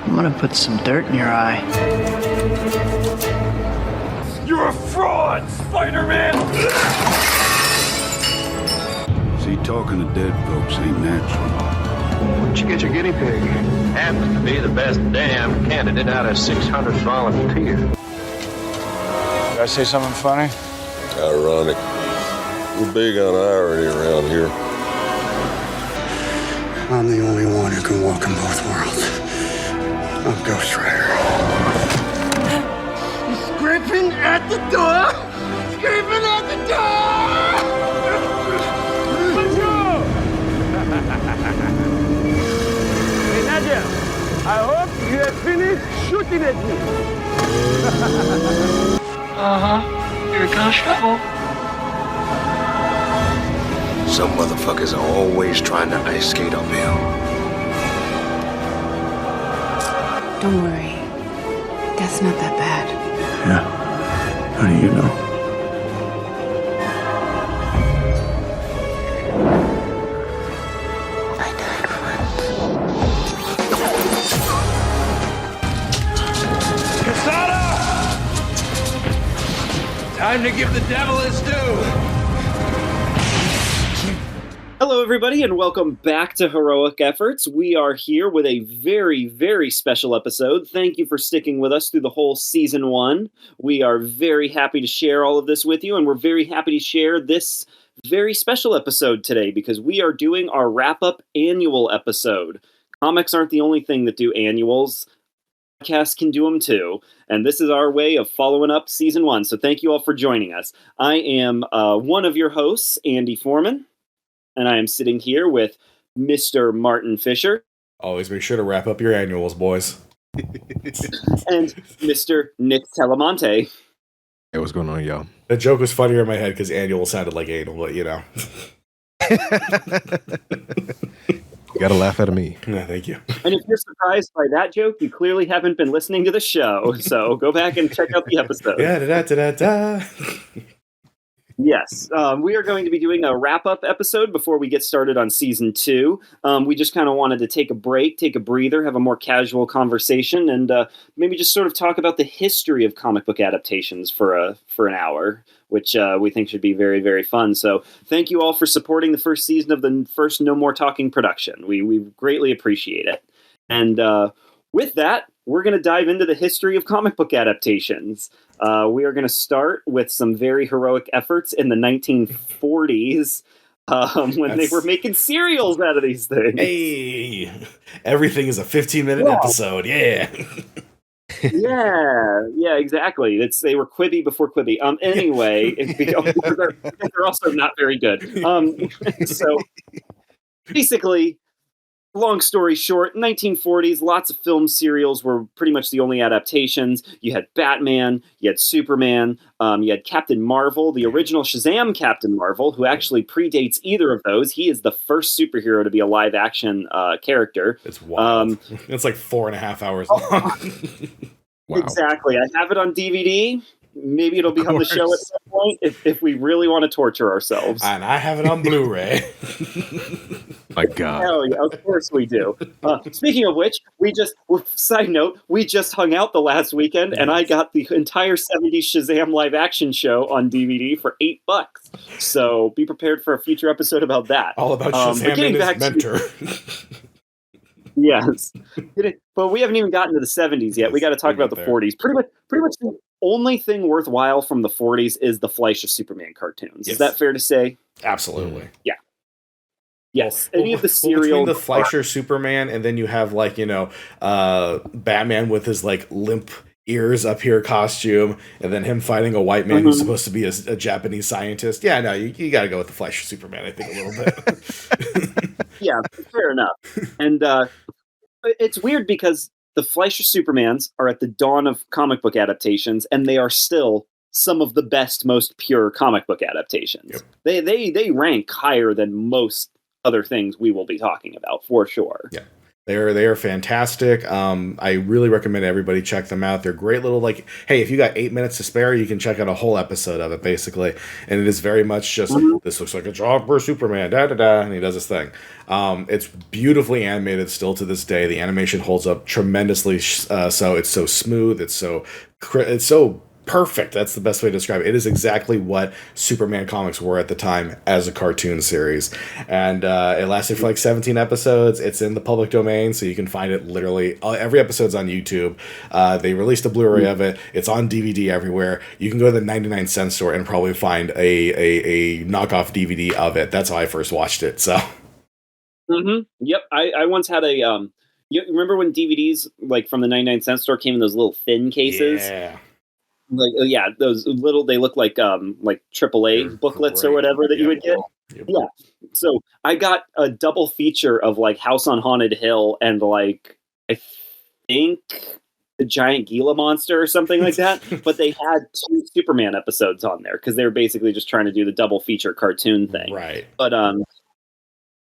I'm gonna put some dirt in your eye. You're a fraud, Spider-Man! See, talking to dead folks ain't natural. Where'd you get your guinea pig? Happens to be the best damn candidate out of 600 volunteers. Did I say something funny? Ironic. We're big on irony around here. I'm the only one who can walk in both worlds. I'm Ghost Rider. He's scraping at the door! Scraping at the door! Let's go! Hey, Nadia, I hope you have finished shooting at me. Here goes trouble. Some motherfuckers are always trying to ice skate uphill. Don't worry. Death's not that bad. Yeah. How do you know? I died once. Casada! Time to give the devil his due! Hello, everybody, and welcome back to Heroic Efforts. We are here with a very, very special episode. Thank you for sticking with us through the whole Season 1. We are very happy to share all of this with you, and we're very happy to share this very special episode today because we are doing our wrap-up annual episode. Comics aren't the only thing that do annuals. Podcasts can do them too, and this is our way of following up Season 1, so thank you all for joining us. I am one of your hosts, Andy Foreman. And I am sitting here with Mr. Martin Fisher. Always make sure to wrap up your annuals, boys. And Mr. Nick Talamante. Hey, what's going on, y'all? The joke was funnier in my head because annual sounded like anal, but you know. You gotta laugh at me. No, thank you. And if you're surprised by that joke, you clearly haven't been listening to the show. So go back and check out the episode. Yeah, da-da-da-da-da. Yes, we are going to be doing a wrap-up episode before we get started on Season 2. We just kind of wanted to take a break, take a breather, have a more casual conversation, and maybe just sort of talk about the history of comic book adaptations for an hour, which we think should be very, very fun. So thank you all for supporting the first season of the first No More Talking production. We greatly appreciate it. And with that, we're going to dive into the history of comic book adaptations. We are going to start with some very heroic efforts in the 1940s when they were making serials out of these things. Hey! Everything is a 15-minute episode, yeah! yeah, exactly. They were Quibi before Quibi. Anyway, they're also not very good. So, basically, long story short, 1940s, lots of film serials were pretty much the only adaptations. You had Batman, you had Superman, you had Captain Marvel, the original Shazam Captain Marvel, who actually predates either of those. He is the first superhero to be a live-action character. It's wild. It's like 4.5 hours long. Wow. Exactly. I have it on DVD. Maybe it'll be on the show at some point if we really want to torture ourselves. And I have it on Blu-ray. My God. Hell yeah, of course we do. Speaking of which, side note, we just hung out the last weekend, and I got the entire 70s Shazam live action show on DVD for $8. So be prepared for a future episode about that. All about Shazam and his mentor. Yes. But we haven't even gotten to the 70s yet. We got to talk about the 40s. Pretty much the only thing worthwhile from the 40s is the Fleischer Superman cartoons. Yes. Is that fair to say? Absolutely. Yeah. Yes. Any of the serial... Between the Fleischer Superman and then you have, like, Batman with his, like, limp ears up here costume, and then him fighting a white man who's supposed to be a Japanese scientist. Yeah, no, you got to go with the Fleischer Superman, I think, a little bit. Yeah, fair enough. And it's weird because the Fleischer Supermans are at the dawn of comic book adaptations, and they are still some of the best, most pure comic book adaptations. Yep. They rank higher than most other things we will be talking about, for sure. Yeah. They are fantastic. I really recommend everybody check them out. They're great little like, hey, if you got 8 minutes to spare, you can check out a whole episode of it basically, and it is very much just this looks like a job for Superman, da da da, and he does his thing. It's beautifully animated still to this day. The animation holds up tremendously. So it's so smooth. It's so perfect. That's the best way to describe it. It is exactly what Superman comics were at the time as a cartoon series. And it lasted for like 17 episodes. It's in the public domain, so you can find it literally. Every episode's on YouTube. They released a Blu-ray of it. It's on DVD everywhere. You can go to the 99-cent store and probably find a knockoff DVD of it. That's how I first watched it. So. Yep. I once had a... you remember when DVDs like from the 99-cent store came in those little thin cases? Yeah. Like those little, they look like AAA booklets or whatever that you would get. Yep. Yeah. So I got a double feature of like House on Haunted Hill and like I think the Giant Gila Monster or something like that. But they had 2 Superman episodes on there because they were basically just trying to do the double feature cartoon thing. Right. But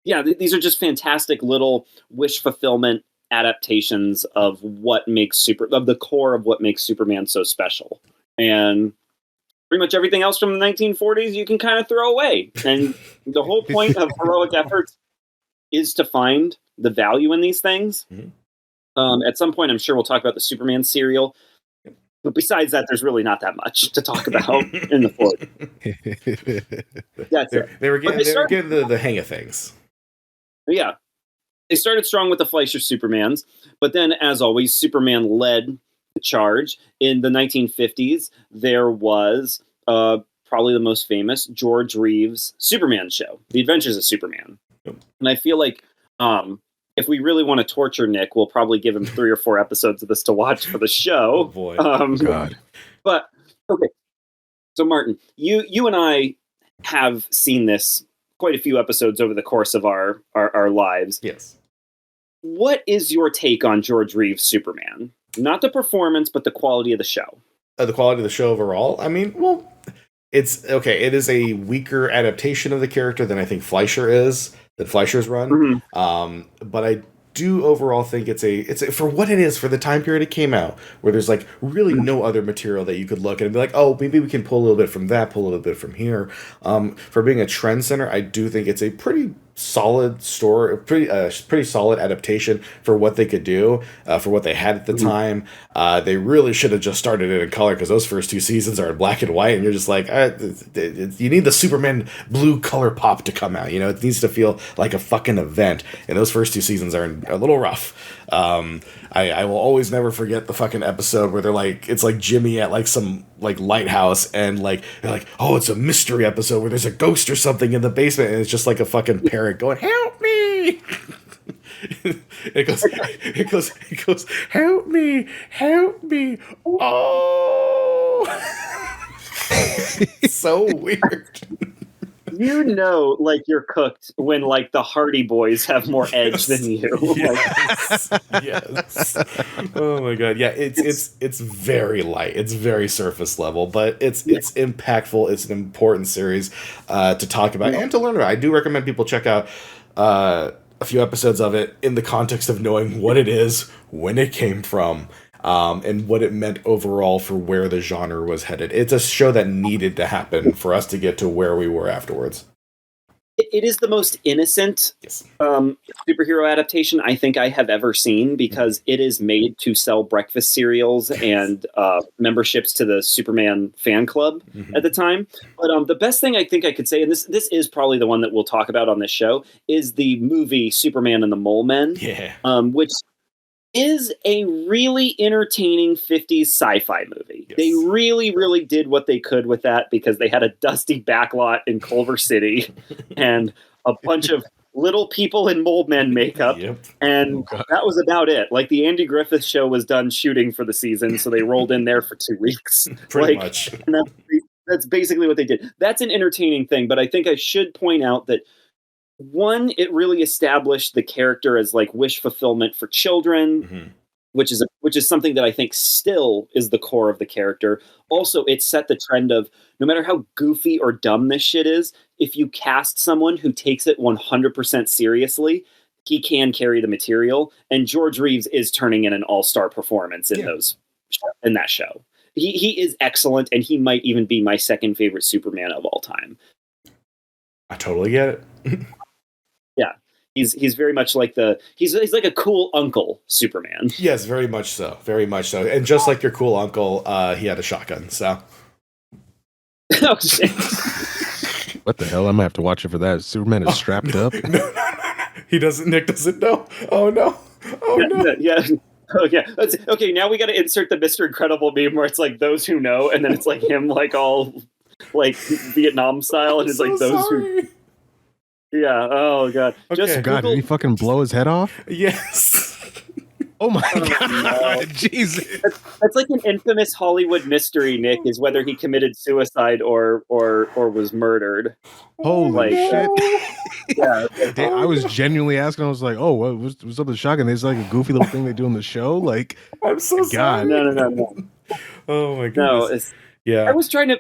yeah, these are just fantastic little wish fulfillment adaptations of what makes the core of what makes Superman so special. And pretty much everything else from the 1940s you can kind of throw away. And the whole point of heroic efforts is to find the value in these things. At some point, I'm sure we'll talk about the Superman serial. But besides that, there's really not that much to talk about in the 40s. They were getting the hang of things. Yeah. They started strong with the Fleischer Supermans, but then, as always, Superman led the charge. In the 1950s, there was probably the most famous George Reeves Superman show, The Adventures of Superman. Yep. And I feel like if we really want to torture Nick, we'll probably give him 3 or 4 episodes of this to watch for the show. Oh, boy. God. But, okay. So, Martin, you and I have seen this quite a few episodes over the course of our lives. Yes. What is your take on George Reeves' Superman? Not the performance, but the quality of the show. The quality of the show overall? I mean, well, it's okay. It is a weaker adaptation of the character than I think Fleischer's run. But I do overall think it's for what it is, for the time period it came out, where there's like really no other material that you could look at and be like, oh, maybe we can pull a little bit from that, pull a little bit from here. For being a trend center, I do think it's a pretty solid story, pretty solid adaptation for what they could do, for what they had at the time. They really should have just started it in color, because those first 2 seasons are in black and white, and you're just like, you need the Superman blue color pop to come out. You know, it needs to feel like a fucking event, and those first 2 seasons are a little rough. I will always never forget the fucking episode where it's like Jimmy at like some like lighthouse, and like they're like, oh, it's a mystery episode where there's a ghost or something in the basement, and it's just like a fucking parrot going, help me. it goes, help me, oh. So weird. You know, like, you're cooked when like the Hardy Boys have more edge than you. Yes. Yes. Oh my god. Yeah, it's very light. It's very surface level, but it's impactful. It's an important series to talk about and to learn about. I do recommend people check out a few episodes of it in the context of knowing what it is, when it came from, and what it meant overall for where the genre was headed. It's a show that needed to happen for us to get to where we were afterwards. It is the most innocent superhero adaptation I think I have ever seen, because it is made to sell breakfast cereals and memberships to the Superman fan club at the time. But the best thing I think I could say, and this is probably the one that we'll talk about on this show, is the movie Superman and the Mole Men, which is a really entertaining 50s sci-fi movie. Yes. They really, really did what they could with that, because they had a dusty backlot in Culver City and a bunch of little people in Mole Men makeup. And that was about it. Like, the Andy Griffith Show was done shooting for the season, so they rolled in there for 2 weeks. Pretty much. And that's basically what they did. That's an entertaining thing, but I think I should point out that, one, it really established the character as like wish fulfillment for children, which is something that I think still is the core of the character. Also, it set the trend of, no matter how goofy or dumb this shit is, if you cast someone who takes it 100% seriously, he can carry the material, and George Reeves is turning in an all-star performance in in that show. He is excellent, and he might even be my second favorite Superman of all time. I totally get it. Yeah. He's very much like he's like a cool uncle Superman. Yes, very much so. Very much so. And just like your cool uncle, he had a shotgun, so. Oh, shit. What the hell? I'm gonna have to watch it for that. Superman is strapped up. No. He doesn't. Nick doesn't know. Oh no. Oh no. Yeah. Oh yeah. Okay. Now we got to insert the Mr. Incredible meme where it's like those who know, and then it's like him like all like Vietnam style, and it's like those who. Yeah. Oh god. Okay. Just God, did he fucking blow his head off? Yes. Oh my god, no. Jesus! That's like an infamous Hollywood mystery, Nick, is whether he committed suicide or was murdered. Holy shit! Yeah, I was genuinely asking. I was like, "Oh, what's up with the shotgun?" There's like a goofy little thing they do in the show. Like, I'm so sorry. No. Oh my No, goodness. yeah. I was trying to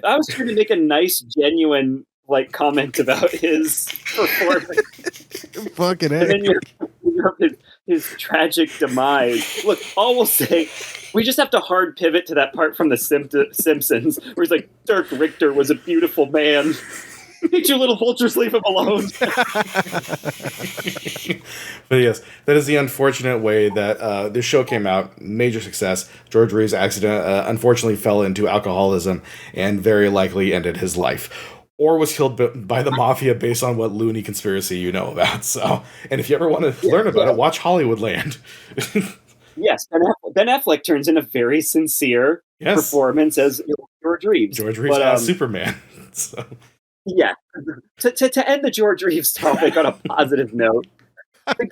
make a nice, genuine like comment about his performance. Fucking and then you have his tragic demise. Look, all we'll say, we just have to hard pivot to that part from the Simpsons where he's like, Dirk Richter was a beautiful man. Did you little vultures leave him alone? But yes, that is the unfortunate way that this show came out. Major success. George Reeves' accident unfortunately fell into alcoholism and very likely ended his life. Or was killed by the mafia based on what loony conspiracy you know about. So, and if you ever want to learn about it, watch Hollywoodland. Yes, Ben Affleck turns in a very sincere performance as George Reeves. George Reeves as Superman. So. Yeah. To end the George Reeves topic on a positive note, the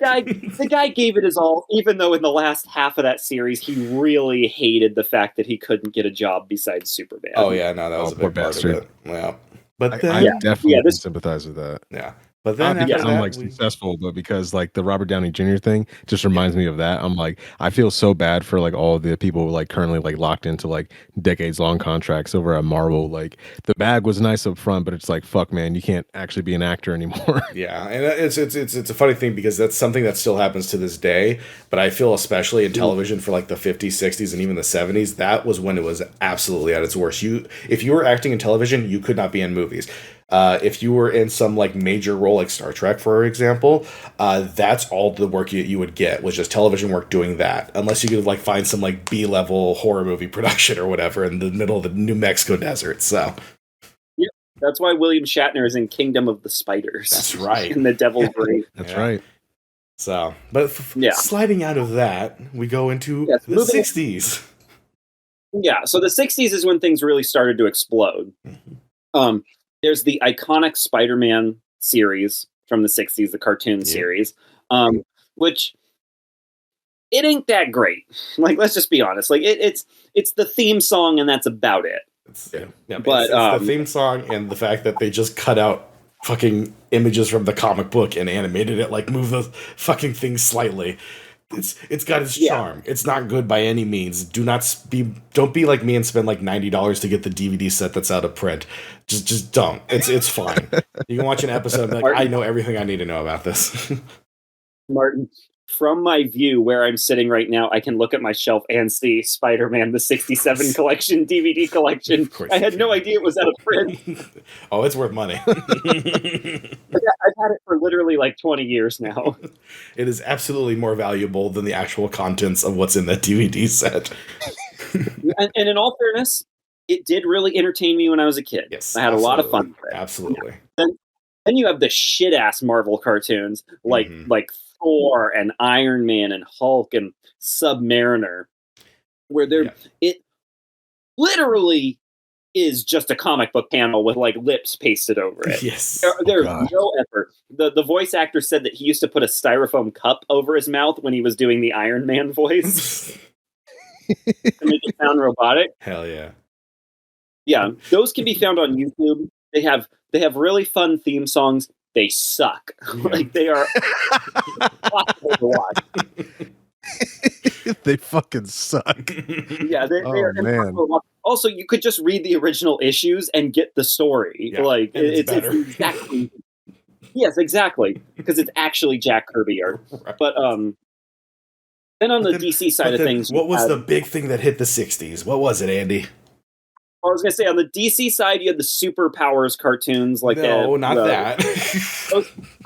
guy gave it his all, even though in the last half of that series he really hated the fact that he couldn't get a job besides Superman. Oh yeah, no, that was a big part of it. Yeah. But then, I definitely sympathize with that. Yeah. But then not because I'm like successful, but because like the Robert Downey Jr. thing just reminds me of that. I'm like, I feel so bad for like all the people like currently like locked into like decades long contracts over at Marvel. Like the bag was nice up front, but it's like, fuck man, you can't actually be an actor anymore. Yeah, and it's a funny thing because that's something that still happens to this day. But I feel especially in television for like the 50s, 60s, and even the 70s, that was when it was absolutely at its worst. If you were acting in television, you could not be in movies. If you were in some like major role like Star Trek, for example, that's all the work you would get was just television work doing that. Unless you could like find some like B-level horror movie production or whatever in the middle of the New Mexico desert. So yeah, that's why William Shatner is in Kingdom of the Spiders. That's right. In the Devil's Grave. That's right. So, but sliding out of that, we go into the 60s. Yeah, so the 60s is when things really started to explode. Mm-hmm. There's the iconic Spider-Man series from the 60s, the cartoon series, which it ain't that great. Like, let's just be honest. Like, it's the theme song, and that's about it. It's the theme song and the fact that they just cut out fucking images from the comic book and animated it, like move the fucking thing slightly. It's got its charm. It's not good by any means. Don't be like me and spend like $90 to get the DVD set that's out of print. Just don't. It's fine. You can watch an episode and be like, Martin, I know everything I need to know about this. Martin, from my view where I'm sitting right now, I can look at my shelf and see Spider-Man the 67 collection, DVD collection. I had no idea it was out of print. Oh, it's worth money. I've had it for literally like 20 years now. It is absolutely more valuable than the actual contents of what's in that DVD set. And in all fairness, it did really entertain me when I was a kid. Yes, I had a lot of fun with it. Absolutely. Then you have the shit-ass Marvel cartoons like Thor and Iron Man and Hulk and Submariner, where it literally is just a comic book panel with like lips pasted over it. Yes. There's no effort. The voice actor said that he used to put a styrofoam cup over his mouth when he was doing the Iron Man voice to make it sound robotic. Hell yeah. Yeah, those can be found on YouTube. They have really fun theme songs. They suck. Like they are impossible to watch. They fucking suck. Yeah, they are impossible to watch. Also, you could just read the original issues and get the story. Yeah, like it's exactly. Yes, exactly, because it's actually Jack Kirby art. Right. But then on the DC side of things, what was the big thing that hit the 60s? What was it, Andy? I was gonna say on the DC side, you had the superpowers cartoons, like not that.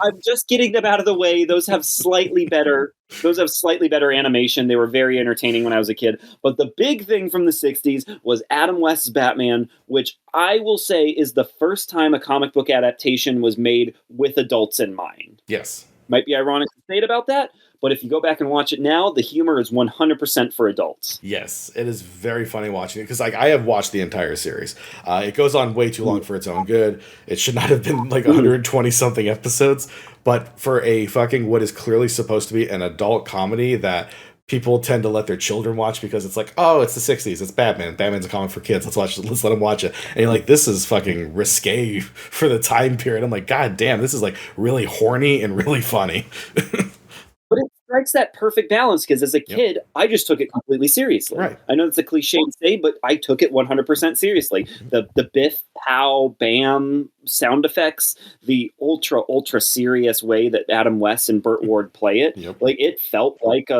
I'm just getting them out of the way. Those have slightly better animation. They were very entertaining when I was a kid. But the big thing from the 60s was Adam West's Batman, which I will say is the first time a comic book adaptation was made with adults in mind. Yes. Might be ironic to say it about that, but if you go back and watch it now, the humor is 100% for adults. Yes, it is very funny watching it because I have watched the entire series. It goes on way too long for its own good. It should not have been like 120 something episodes, but for a fucking what is clearly supposed to be an adult comedy that people tend to let their children watch because it's like, oh, it's the 60s, it's Batman. Batman's a comic for kids. Let's let them watch it. And you're like, this is fucking risque for the time period. I'm like, God damn, this is like really horny and really funny. But it strikes that perfect balance because as a kid, I just took it completely seriously. Right. I know it's a cliche to say, but I took it 100% seriously. The biff, pow, bam sound effects, the ultra serious way that Adam West and Burt Ward play it, like it felt like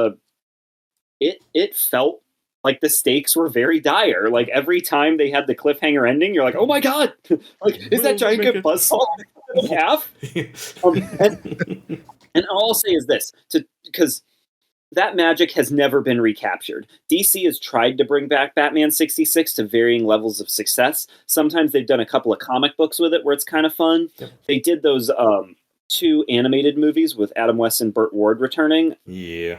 it felt like the stakes were very dire. Like every time they had the cliffhanger ending, you're like, oh my god, like is that giant buzzsaw in half? And all I'll say is this, because that magic has never been recaptured. DC has tried to bring back Batman 66 to varying levels of success. Sometimes they've done a couple of comic books with it where it's kind of fun. Yep. They did those 2 animated movies with Adam West and Burt Ward returning. Yeah.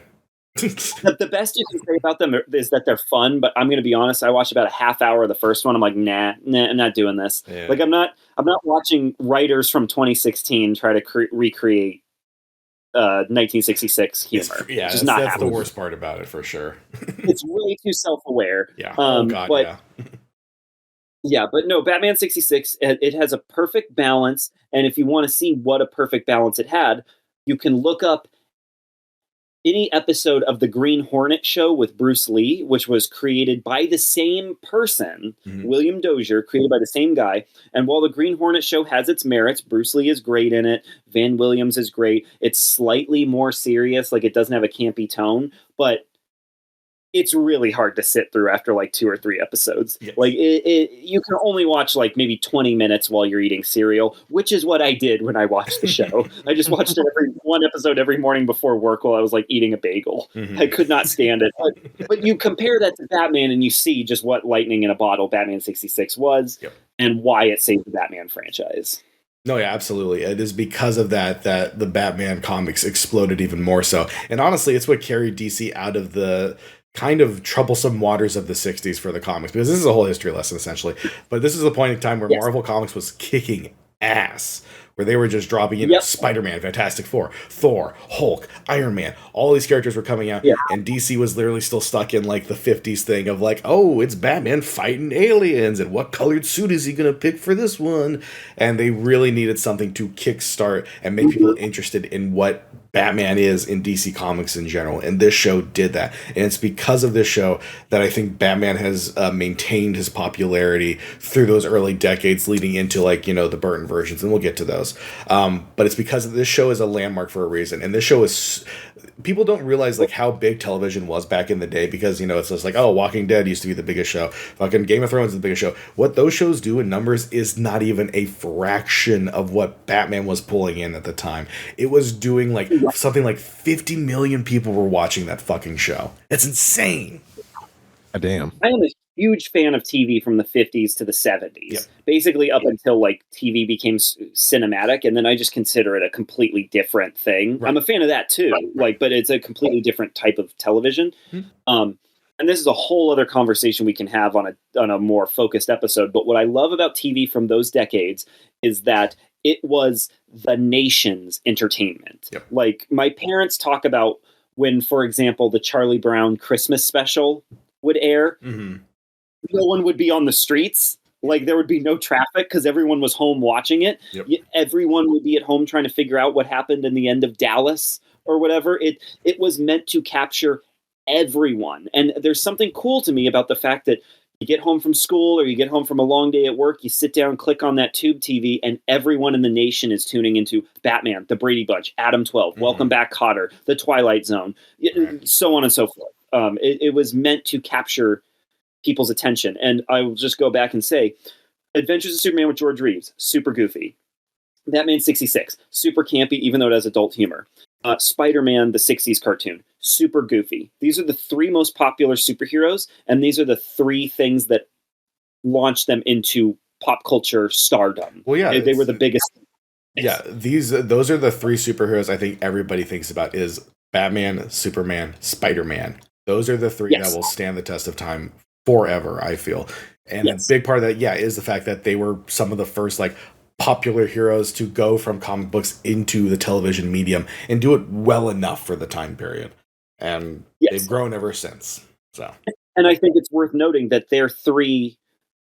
The best you can say about them is that they're fun, but I'm going to be honest, I watched about a half hour of the first one. I'm like, nah, I'm not doing this. Yeah. Like I'm not watching writers from 2016 try to recreate 1966 humor. Yeah, that's the worst part about it for sure. It's way too self-aware. Yeah. Yeah, but no, Batman 66, it has a perfect balance, and if you want to see what a perfect balance it had, you can look up any episode of the Green Hornet show with Bruce Lee, which was created by the same person, William Dozier, created by the same guy. And while the Green Hornet show has its merits, Bruce Lee is great in it. Van Williams is great. It's slightly more serious, like it doesn't have a campy tone, but it's really hard to sit through after like 2 or 3 episodes. Yes. Like you can only watch like maybe 20 minutes while you're eating cereal, which is what I did when I watched the show. I just watched one episode every morning before work while I was like eating a bagel. I could not stand it. But you compare that to Batman and you see just what lightning in a bottle Batman 66 was and why it saved the Batman franchise. No, yeah, absolutely. It is because of that the Batman comics exploded even more so. And honestly, it's what carried DC out of the kind of troublesome waters of the 60s for the comics, because this is a whole history lesson essentially. But this is the point in time where Marvel Comics was kicking ass, where they were just dropping in Spider-Man, Fantastic Four, Thor, Hulk, Iron Man. All these characters were coming out, and DC was literally still stuck in like the 50s thing of like, oh, it's Batman fighting aliens, and what colored suit is he gonna pick for this one? And they really needed something to kickstart and make people interested in what Batman is in DC Comics in general, and this show did that. And it's because of this show that I think Batman has maintained his popularity through those early decades leading into like, you know, the Burton versions, and we'll get to those. But it's because this show is a landmark for a reason, and this show is... People don't realize like how big television was back in the day, because, you know, it's just like, oh, Walking Dead used to be the biggest show. Fucking Game of Thrones is the biggest show. What those shows do in numbers is not even a fraction of what Batman was pulling in at the time. It was doing like something like 50 million people were watching that fucking show. That's insane. Damn. I am a huge fan of TV from the 50s to the 70s. Basically up until like TV became cinematic, and then I just consider it a completely different thing. I'm a fan of that too, like, but it's a completely different type of television. And this is a whole other conversation we can have on a more focused episode. But what I love about TV from those decades is that it was the nation's entertainment. Like my parents talk about when, for example, the Charlie Brown Christmas special would air. No one would be on the streets. Like there would be no traffic because everyone was home watching it. Everyone would be at home trying to figure out what happened in the end of Dallas or whatever. It was meant to capture everyone. And there's something cool to me about the fact that, You get home from school or you get home from a long day at work, you sit down, click on that tube TV, and everyone in the nation is tuning into Batman, The Brady Bunch, Adam 12, Welcome Back, Kotter, The Twilight Zone, so on and so forth. It was meant to capture people's attention. And I will just go back and say, Adventures of Superman with George Reeves, super goofy. Batman 66, super campy, even though it has adult humor. Spider-Man, the 60s cartoon, super goofy. These are the three most popular superheroes, and these are the three things that launched them into pop culture stardom. Well, yeah, they were the biggest. Yeah, those are the three superheroes I think everybody thinks about is Batman, Superman, Spider-Man. Those are the three that will stand the test of time forever, I feel. And a big part of that, is the fact that they were some of the first like popular heroes to go from comic books into the television medium and do it well enough for the time period. And they've grown ever since. So, and I think it's worth noting that their three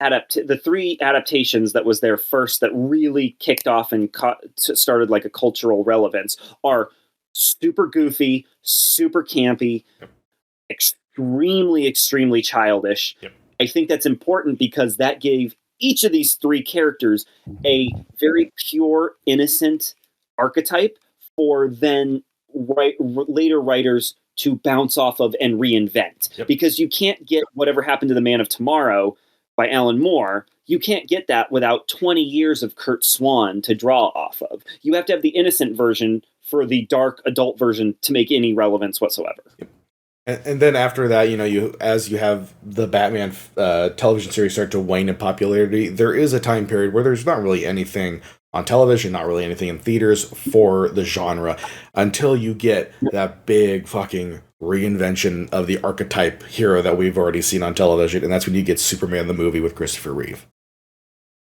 adaptations that was their first that really kicked off and started like a cultural relevance are super goofy, super campy, extremely childish. I think that's important because that gave each of these three characters a very pure, innocent archetype for then later writers to bounce off of and reinvent. Because you can't get Whatever Happened to the Man of Tomorrow by Alan Moore. You can't get that without 20 years of Kurt Swan to draw off of. You have to have the innocent version for the dark adult version to make any relevance whatsoever. And then after that, as you have the Batman television series start to wane in popularity, there is a time period where there's not really anything on television, not really anything in theaters for the genre, until you get that big fucking reinvention of the archetype hero that we've already seen on television, and that's when you get Superman the movie with Christopher Reeve.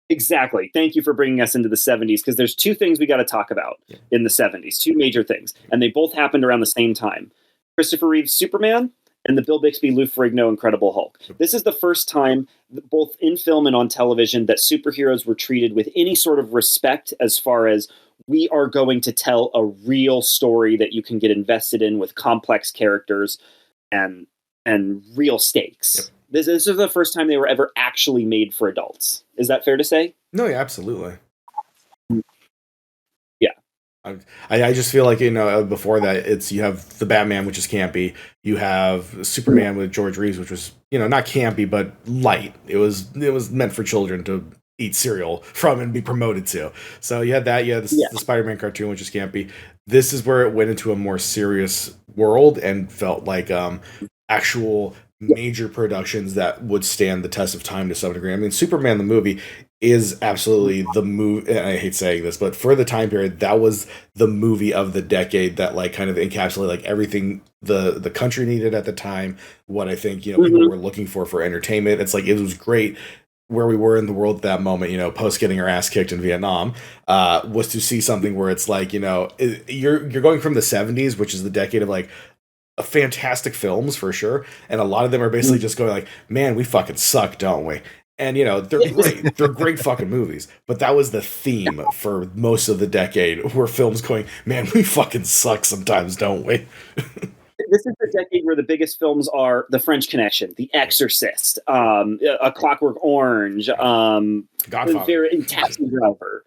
Exactly. Thank you for bringing us into the 70s, because there's two things we got to talk about in the 70s, two major things, and they both happened around the same time. Christopher Reeve's Superman and the Bill Bixby, Lou Ferrigno Incredible Hulk. This is the first time, both in film and on television, that superheroes were treated with any sort of respect as far as we are going to tell a real story that you can get invested in with complex characters and real stakes. This is the first time they were ever actually made for adults. Is that fair to say? No, yeah, absolutely. I just feel like, before that, you have the Batman, which is campy. You have Superman with George Reeves, which was, not campy, but light. It was meant for children to eat cereal from and be promoted to. So you had that. You had the Spider-Man cartoon, which is campy. This is where it went into a more serious world and felt like actual major productions that would stand the test of time to some degree. I mean, Superman the movie is absolutely the movie, and I hate saying this, but for the time period, that was the movie of the decade that like kind of encapsulated like everything the country needed at the time, what I think, people were looking for entertainment. It's like, it was great where we were in the world at that moment, post getting our ass kicked in Vietnam, was to see something where it's like, you're going from the 70s, which is the decade of like fantastic films for sure, and a lot of them are basically just going like, man, we fucking suck, don't we? And they're great. They're great fucking movies. But that was the theme for most of the decade, where films going, man, we fucking suck sometimes, don't we? This is the decade where the biggest films are The French Connection, The Exorcist, A Clockwork Orange, Godfather, Taxi Driver.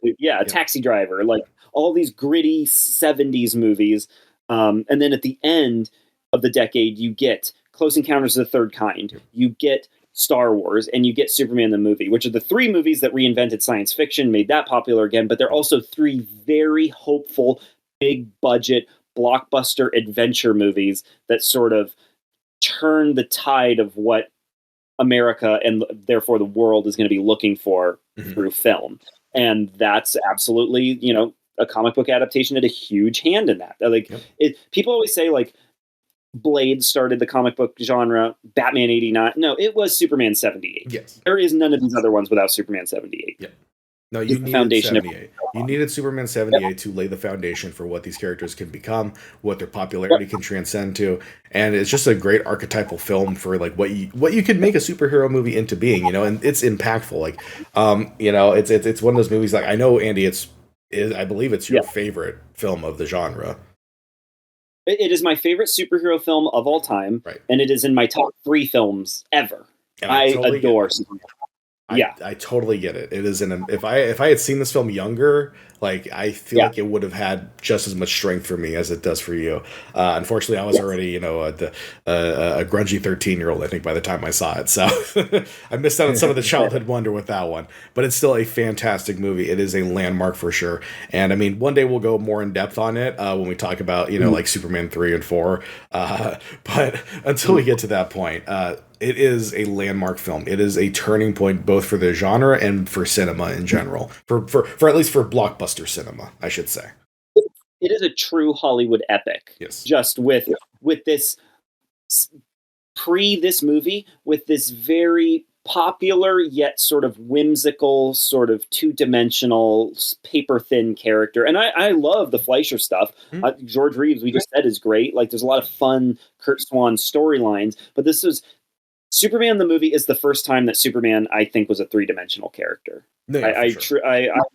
Taxi Driver. Like all these gritty 70s movies. And then at the end of the decade, you get Close Encounters of the Third Kind. You get Star Wars, and you get Superman the movie, which are the three movies that reinvented science fiction, made that popular again, but they're also three very hopeful, big budget, blockbuster adventure movies that sort of turn the tide of what America and therefore the world is going to be looking for through film. And that's absolutely, a comic book adaptation had a huge hand in that. Like people always say like, Blade started the comic book genre, Batman 89. No, it was Superman 78. Yes. There is none of these other ones without Superman 78. Yeah. No, you needed foundation 78. You needed Superman 78 to lay the foundation for what these characters can become, what their popularity can transcend to, and it's just a great archetypal film for like what you could make a superhero movie into being, and it's impactful. Like, it's one of those movies. Like I know, Andy, I believe it's your favorite film of the genre. It is my favorite superhero film of all time, right? And it is in my top 3 films ever. And I totally adore Superman. I totally get it. It is if I had seen this film younger, like I feel like it would have had just as much strength for me as it does for you. Unfortunately, I was already a grungy 13-year-old, I think, by the time I saw it. So I missed out on some of the childhood wonder with that one. But it's still a fantastic movie. It is a landmark for sure. And I mean, one day we'll go more in depth on it when we talk about like Superman 3 and 4. But until we get to that point, it is a landmark film. It is a turning point both for the genre and for cinema in general. For at least for blockbuster cinema, I should say. It is a true Hollywood epic. Yes. Just with this this movie, with this very popular yet sort of whimsical, sort of two-dimensional, paper-thin character. And I love the Fleischer stuff. George Reeves, we just said, is great. Like, there's a lot of fun Kurt Swan storylines. But this is Superman the movie is the first time that Superman, I think, was a three-dimensional character. No, I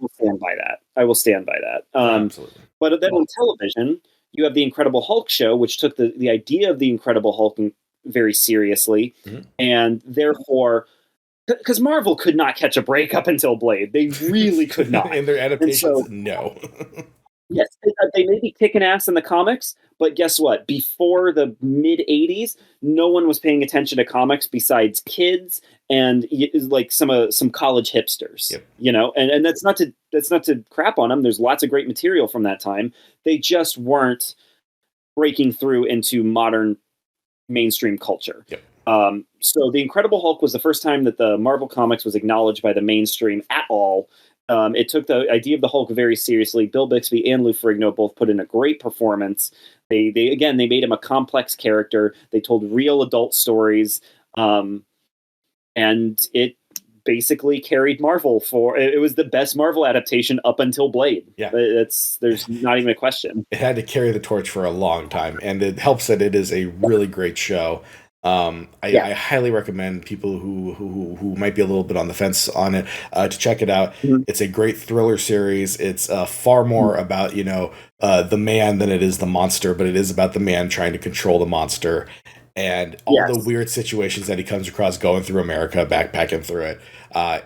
will stand by that. I will stand by that. Absolutely. But then on television, you have the Incredible Hulk show, which took the idea of the Incredible Hulk very seriously, and therefore, because Marvel could not catch a break up until Blade, they really could not. And their adaptations, no. Yes, they may be kicking ass in the comics, but guess what? Before the mid '80s, no one was paying attention to comics besides kids and like some college hipsters. Yep. And that's not to crap on them. There's lots of great material from that time. They just weren't breaking through into modern mainstream culture. Yep. So the Incredible Hulk was the first time that the Marvel Comics was acknowledged by the mainstream at all. It took the idea of the Hulk very seriously. Bill Bixby and Lou Ferrigno both put in a great performance. They made him a complex character. They told real adult stories, and it basically carried Marvel it was the best Marvel adaptation up until Blade. Yeah, there's not even a question. It had to carry the torch for a long time, and it helps that it is a really great show. I highly recommend people who might be a little bit on the fence on it to check it out. It's a great thriller series. It's far more about the man than it is the monster, but it is about the man trying to control the monster and all the weird situations that he comes across going through America, backpacking through it.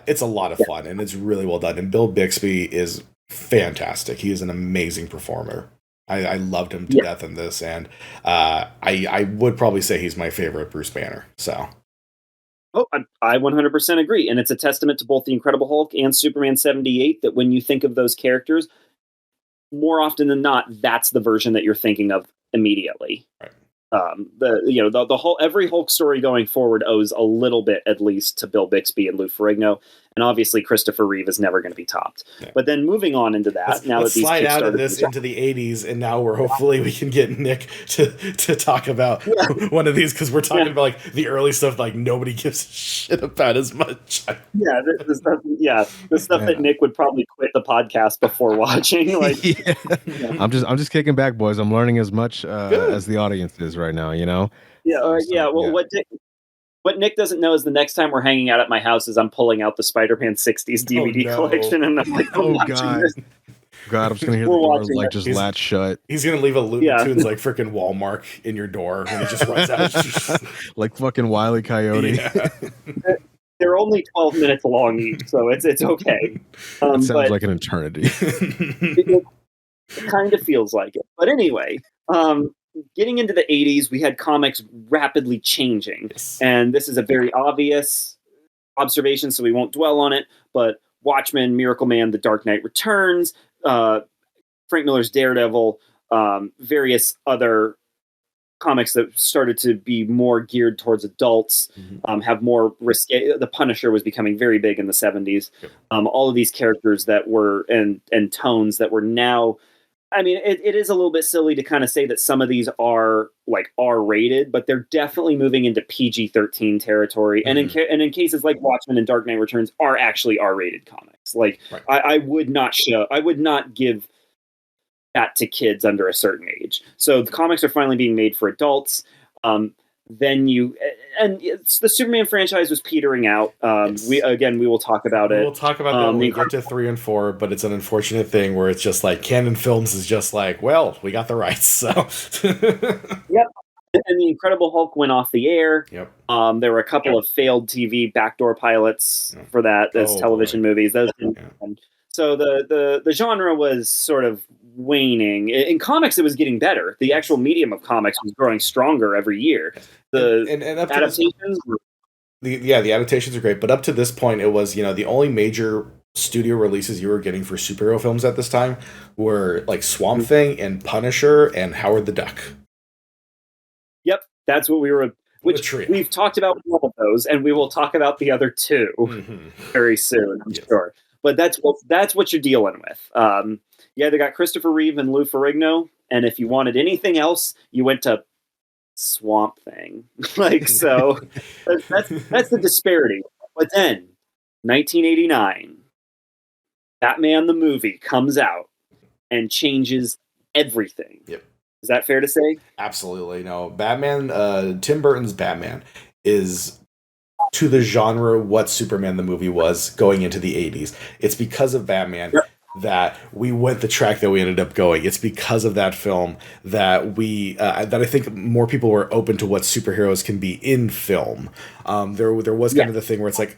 It's a lot of fun, and it's really well done. And Bill Bixby is fantastic. He is an amazing performer. I loved him to death in this, and I would probably say he's my favorite Bruce Banner. So, I 100% agree, and it's a testament to both the Incredible Hulk and Superman 78 that when you think of those characters, more often than not, that's the version that you're thinking of immediately. Right. The whole every Hulk story going forward owes a little bit at least to Bill Bixby and Lou Ferrigno, and obviously Christopher Reeve is never going to be topped. Yeah. But then moving on into that, let's slide out of this into the '80s, and now hopefully we can get Nick to talk about one of these, because we're talking about like the early stuff like nobody gives a shit about as much. The stuff that Nick would probably quit the podcast before watching. Like, I'm just kicking back, boys. I'm learning as much as the audience is right now. What Nick doesn't know is the next time we're hanging out at my house is I'm pulling out the Spider-Man 60s DVD collection, and I'm like, God, I'm just gonna hear the door like just latch shut. He's gonna leave a Looney Tunes like freaking wall mark in your door when he just runs out, like fucking Wile E. Coyote. Yeah. They're only 12 minutes long each, so it's okay. It sounds like an eternity. It kind of feels like it, but anyway. Getting into the 80s, we had comics rapidly changing. Yes. And this is a very obvious observation, so we won't dwell on it. But Watchmen, Miracle Man, The Dark Knight Returns, Frank Miller's Daredevil, various other comics that started to be more geared towards adults, have more risque. The Punisher was becoming very big in the 70s. Yep. All of these characters that were, and tones that were now... I mean, it is a little bit silly to kind of say that some of these are like R-rated, but they're definitely moving into PG-13 territory. And in cases like Watchmen and Dark Knight Returns are actually R-rated comics. Like, I would not give that to kids under a certain age. So the comics are finally being made for adults. Then the Superman franchise was petering out. We will talk about it. We'll talk about that when we get to 3 and 4, but it's an unfortunate thing where it's just like Canon Films is just like, well, we got the rights, so. Yep. then the Incredible Hulk went off the air. Yep. There were a couple of failed TV backdoor pilots for that as television movies. Those didn't happen. So the genre was sort of waning. In comics, it was getting better. The actual medium of comics was growing stronger every year. The adaptations were... The adaptations are great, but up to this point, it was, the only major studio releases you were getting for superhero films at this time were like Swamp Thing and Punisher and Howard the Duck. Yep, that's what we were... Which we've talked about one of those, and we will talk about the other two very soon, I'm sure. But that's what you're dealing with. You either got Christopher Reeve and Lou Ferrigno, and if you wanted anything else, you went to Swamp Thing. So that's the disparity. But then, 1989, Batman the movie comes out and changes everything. Yep. Is that fair to say? Absolutely. No, Batman, Tim Burton's Batman is to the genre what Superman the movie was going into the 80s. It's because of Batman that we went the track that we ended up going. It's because of that film that that I think more people were open to what superheroes can be in film. There was kind of the thing where it's like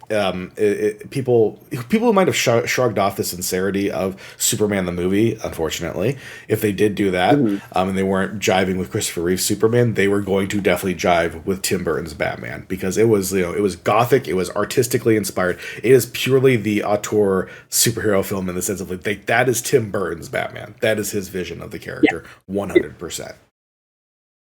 people might have shrugged off the sincerity of Superman the movie. Unfortunately, if they did do that and they weren't jiving with Christopher Reeve's Superman, they were going to definitely jive with Tim Burton's Batman, because it was it was gothic, it was artistically inspired. It is purely the auteur superhero film in the sense of that is Tim Burton's Batman. That is his vision of the character, 100%.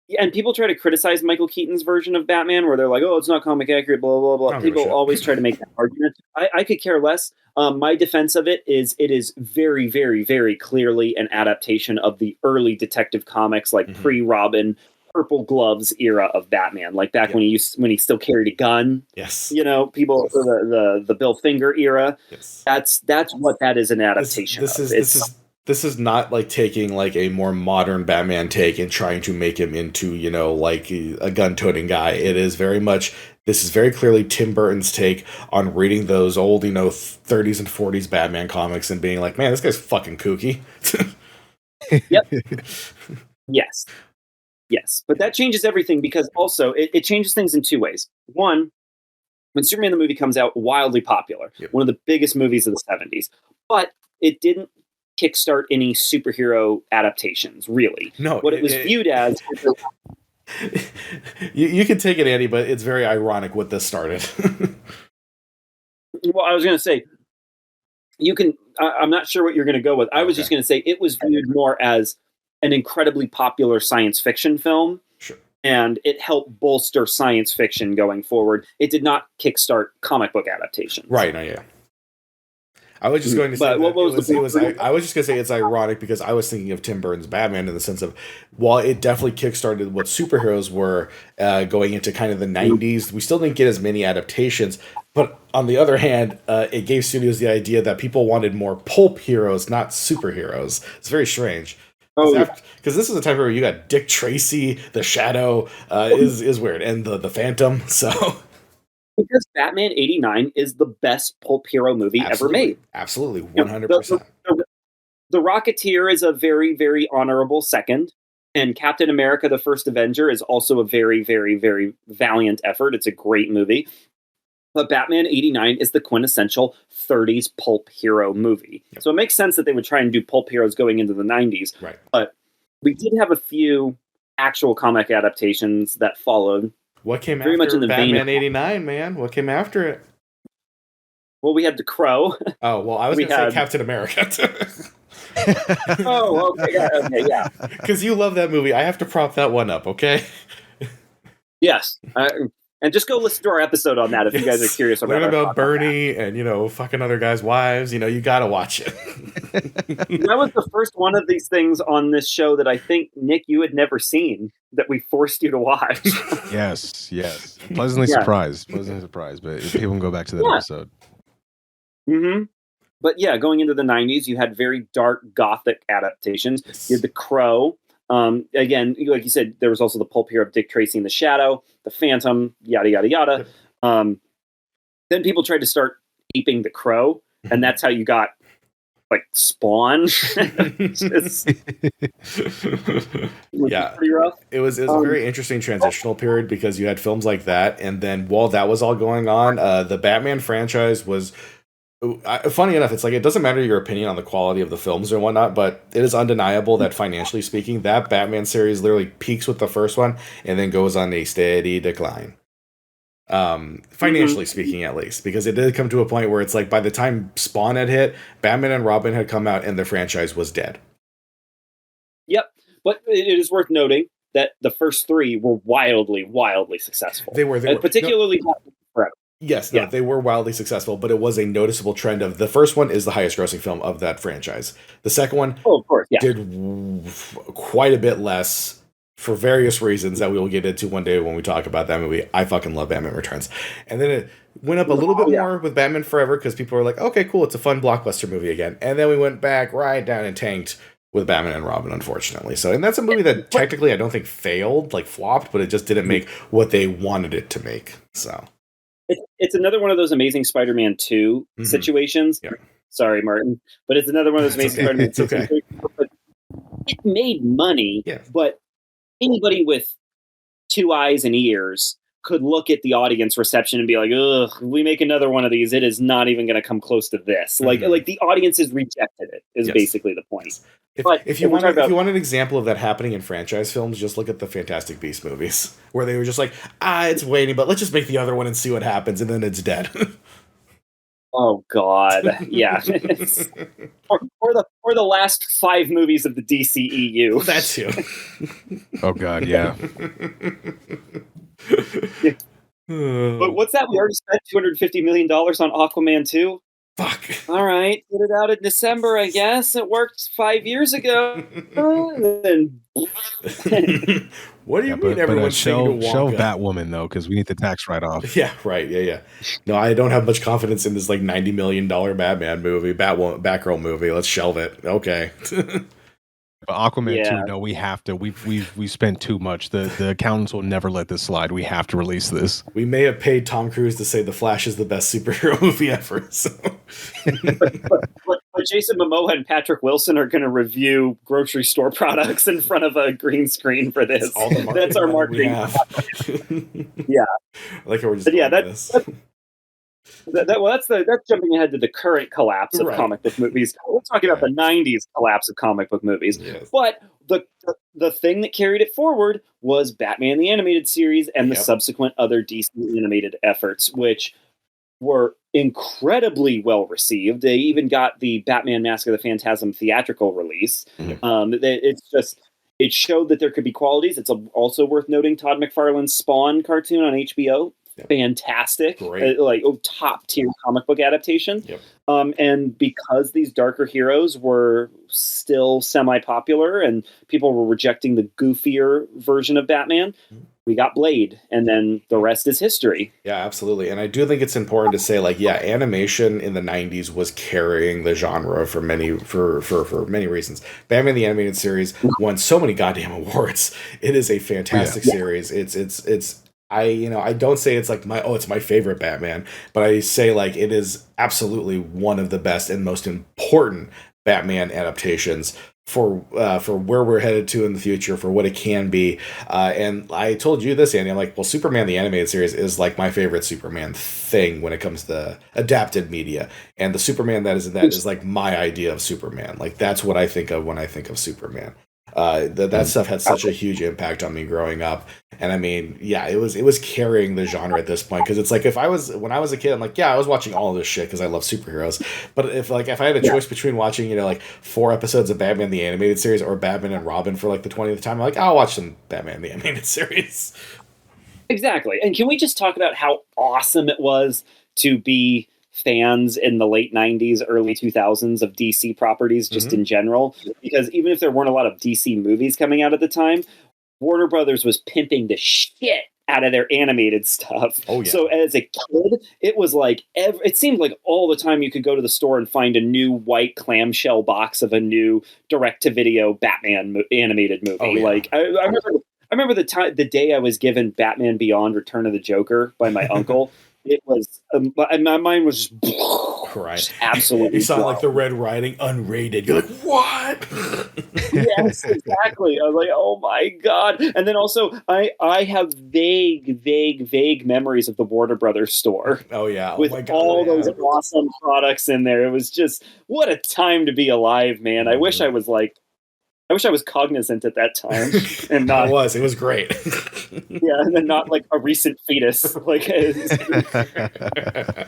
Yeah, and people try to criticize Michael Keaton's version of Batman, where they're like, "Oh, it's not comic accurate." Blah blah blah. People always try to make that argument. I could care less. My defense of it is very, very, very clearly an adaptation of the early Detective Comics, like pre-Robin, Purple Gloves era of Batman, like back when he still carried a gun. Yes, people the Bill Finger era. Yes, that's what that is an adaptation. This is not like taking like a more modern Batman take and trying to make him into, like a gun-toting guy. It is very much, this is very clearly Tim Burton's take on reading those old, 30s and 40s Batman comics and being like, man, this guy's fucking kooky. Yep. Yes. But that changes everything, because also it changes things in two ways. One, when Superman the movie comes out, wildly popular, one of the biggest movies of the 70s, but it didn't kickstart any superhero adaptations, really. No, what it was viewed as. You can take it, Andy, but it's very ironic what this started. Well, I was going to say, you can. I'm not sure what you're going to go with. I was just going to say it was viewed more as an incredibly popular science fiction film. Sure. And it helped bolster science fiction going forward. It did not kickstart comic book adaptations. Right. No. Yeah. I was just going to say I was just going to say it's ironic, because I was thinking of Tim Burton's Batman in the sense of, while it definitely kickstarted what superheroes were going into kind of the 90s, we still didn't get as many adaptations. But on the other hand, it gave studios the idea that people wanted more pulp heroes, not superheroes. It's very strange. Because this is a time where you got Dick Tracy, the Shadow is weird, and the Phantom. So. Because Batman 89 is the best pulp hero movie ever made. Absolutely, 100%. The Rocketeer is a very, very honorable second. And Captain America, the First Avenger, is also a very, very, very valiant effort. It's a great movie. But Batman 89 is the quintessential 30s pulp hero movie. Yep. So it makes sense that they would try and do pulp heroes going into the 90s. Right. But we did have a few actual comic adaptations that followed. What came very after much in the Batman 89, man? What came after it? Well, we had The Crow. Oh, well, I was going to say Captain America. Oh, okay, yeah. Because you love that movie. I have to prop that one up, okay? Yes. And just go listen to our episode on that if you guys are curious about Learn about Bernie and, fucking other guys' wives. You got to watch it. That was the first one of these things on this show that I think, Nick, you had never seen, that we forced you to watch. Yes. Pleasantly surprised, but people can go back to that episode. Mm-hmm. But yeah, going into the 90s, you had very dark gothic adaptations. Yes. You had The Crow. Again, like you said, there was also the pulp hero of Dick Tracy and the Shadow, the Phantom, yada, yada, yada. Then people tried to start aping The Crow, and that's how you got like Spawn. Just, yeah, pretty rough. It was a very interesting transitional period because you had films like that, and then while that was all going on, the Batman franchise was. Funny enough, it's like it doesn't matter your opinion on the quality of the films or whatnot, but it is undeniable that financially speaking, that Batman series literally peaks with the first one and then goes on a steady decline. Financially speaking, at least, because it did come to a point where it's like by the time Spawn had hit, Batman and Robin had come out, and the franchise was dead. Yep, but it is worth noting that the first three were wildly successful. They were particularly Forever. Yes, no, they were wildly successful, but it was a noticeable trend of the first one is the highest grossing film of that franchise. The second one, of course, did quite a bit less for various reasons that we will get into one day when we talk about that movie. I fucking love Batman Returns. And then it went up a little bit more with Batman Forever because people were like, okay, cool, it's a fun blockbuster movie again. And then we went back right down and tanked with Batman and Robin, unfortunately. So, and that's a movie that technically I don't think failed, like flopped, but it just didn't make what they wanted it to make. So it's another one of those Amazing Spider-Man 2 situations. Yeah. Sorry, Martin, but it's another one of those Amazing Spider-Man 2 situations. But it made money, but anybody with 2 eyes and ears could look at the audience reception and be like, ugh, we make another one of these, it is not even going to come close to this. Like the audience has rejected it, is basically the point. If you want an example of that happening in franchise films, just look at the Fantastic Beasts movies, where they were just like, it's waiting, but let's just make the other one and see what happens, and then it's dead. Oh God, yeah. or the last 5 movies of the DCEU. That too. Oh God, yeah. But what's that? We already spent $250 million on Aquaman 2. Fuck. All right, put it out in December, I guess. It worked 5 years ago. What do you mean everyone's shelve Batwoman, though, because we need the tax write-off. Yeah, right. Yeah. No, I don't have much confidence in this like $90 million Batman movie, Batgirl movie. Let's shelve it. Okay. But Aquaman 2, no, we have to. We spent too much. The accountants will never let this slide. We have to release this. We may have paid Tom Cruise to say The Flash is the best superhero movie ever. So. but Jason Momoa and Patrick Wilson are going to review grocery store products in front of a green screen for this. That's our marketing. Yeah. I like how we're just that's jumping ahead to the current collapse of comic book movies. We're talking about the 90s collapse of comic book movies. Yes. But the thing that carried it forward was Batman the Animated Series and the subsequent other DC animated efforts, which were incredibly well received. They even got the Batman Mask of the Phantasm theatrical release. It showed that there could be qualities. It's also worth noting Todd McFarlane's Spawn cartoon on HBO. Fantastic, top tier comic book adaptation. And because these darker heroes were still semi-popular and people were rejecting the goofier version of Batman, we got Blade, and then the rest is history. Yeah, absolutely. And I do think it's important to say, animation in the 90s was carrying the genre for many reasons. Batman the Animated Series won so many goddamn awards. It is a fantastic series. It's I don't say it's like it's my favorite Batman, but I say it is absolutely one of the best and most important Batman adaptations for where we're headed to in the future, for what it can be. And I told you this, Andy, I'm like, well, Superman the Animated Series is like my favorite Superman thing when it comes to adapted media. And the Superman that is in that is like my idea of Superman. Like that's what I think of when I think of Superman. That stuff had such a huge impact on me growing up, and I mean, it was carrying the genre at this point, because it's like when I was a kid, I'm like, I was watching all of this shit because I love superheroes. But if I had a choice between watching 4 episodes of Batman the Animated Series or Batman and Robin for the 20th time, I'm like, I'll watch some Batman the Animated Series. Exactly, and can we just talk about how awesome it was to be fans in the late 90s, early 2000s of DC properties just in general? Because even if there weren't a lot of DC movies coming out at the time, Warner Brothers was pimping the shit out of their animated stuff. Oh, yeah. So as a kid, it was like, it seemed like all the time you could go to the store and find a new white clamshell box of a new direct-to-video Batman animated movie. Oh, yeah. I remember the day I was given Batman Beyond: Return of the Joker by my uncle. It was my mind was just Right. just absolutely. You saw like the blown. Red Riding unrated. You're like, what? Yes, exactly. I was like, oh my god! And then also, I have vague memories of the Warner Brothers store. Oh yeah, With my God, all yeah. those awesome products in there. It was just what a time to be alive, man. I wish I was cognizant at that time and not. It was great. Yeah, and then not like a recent fetus. Like,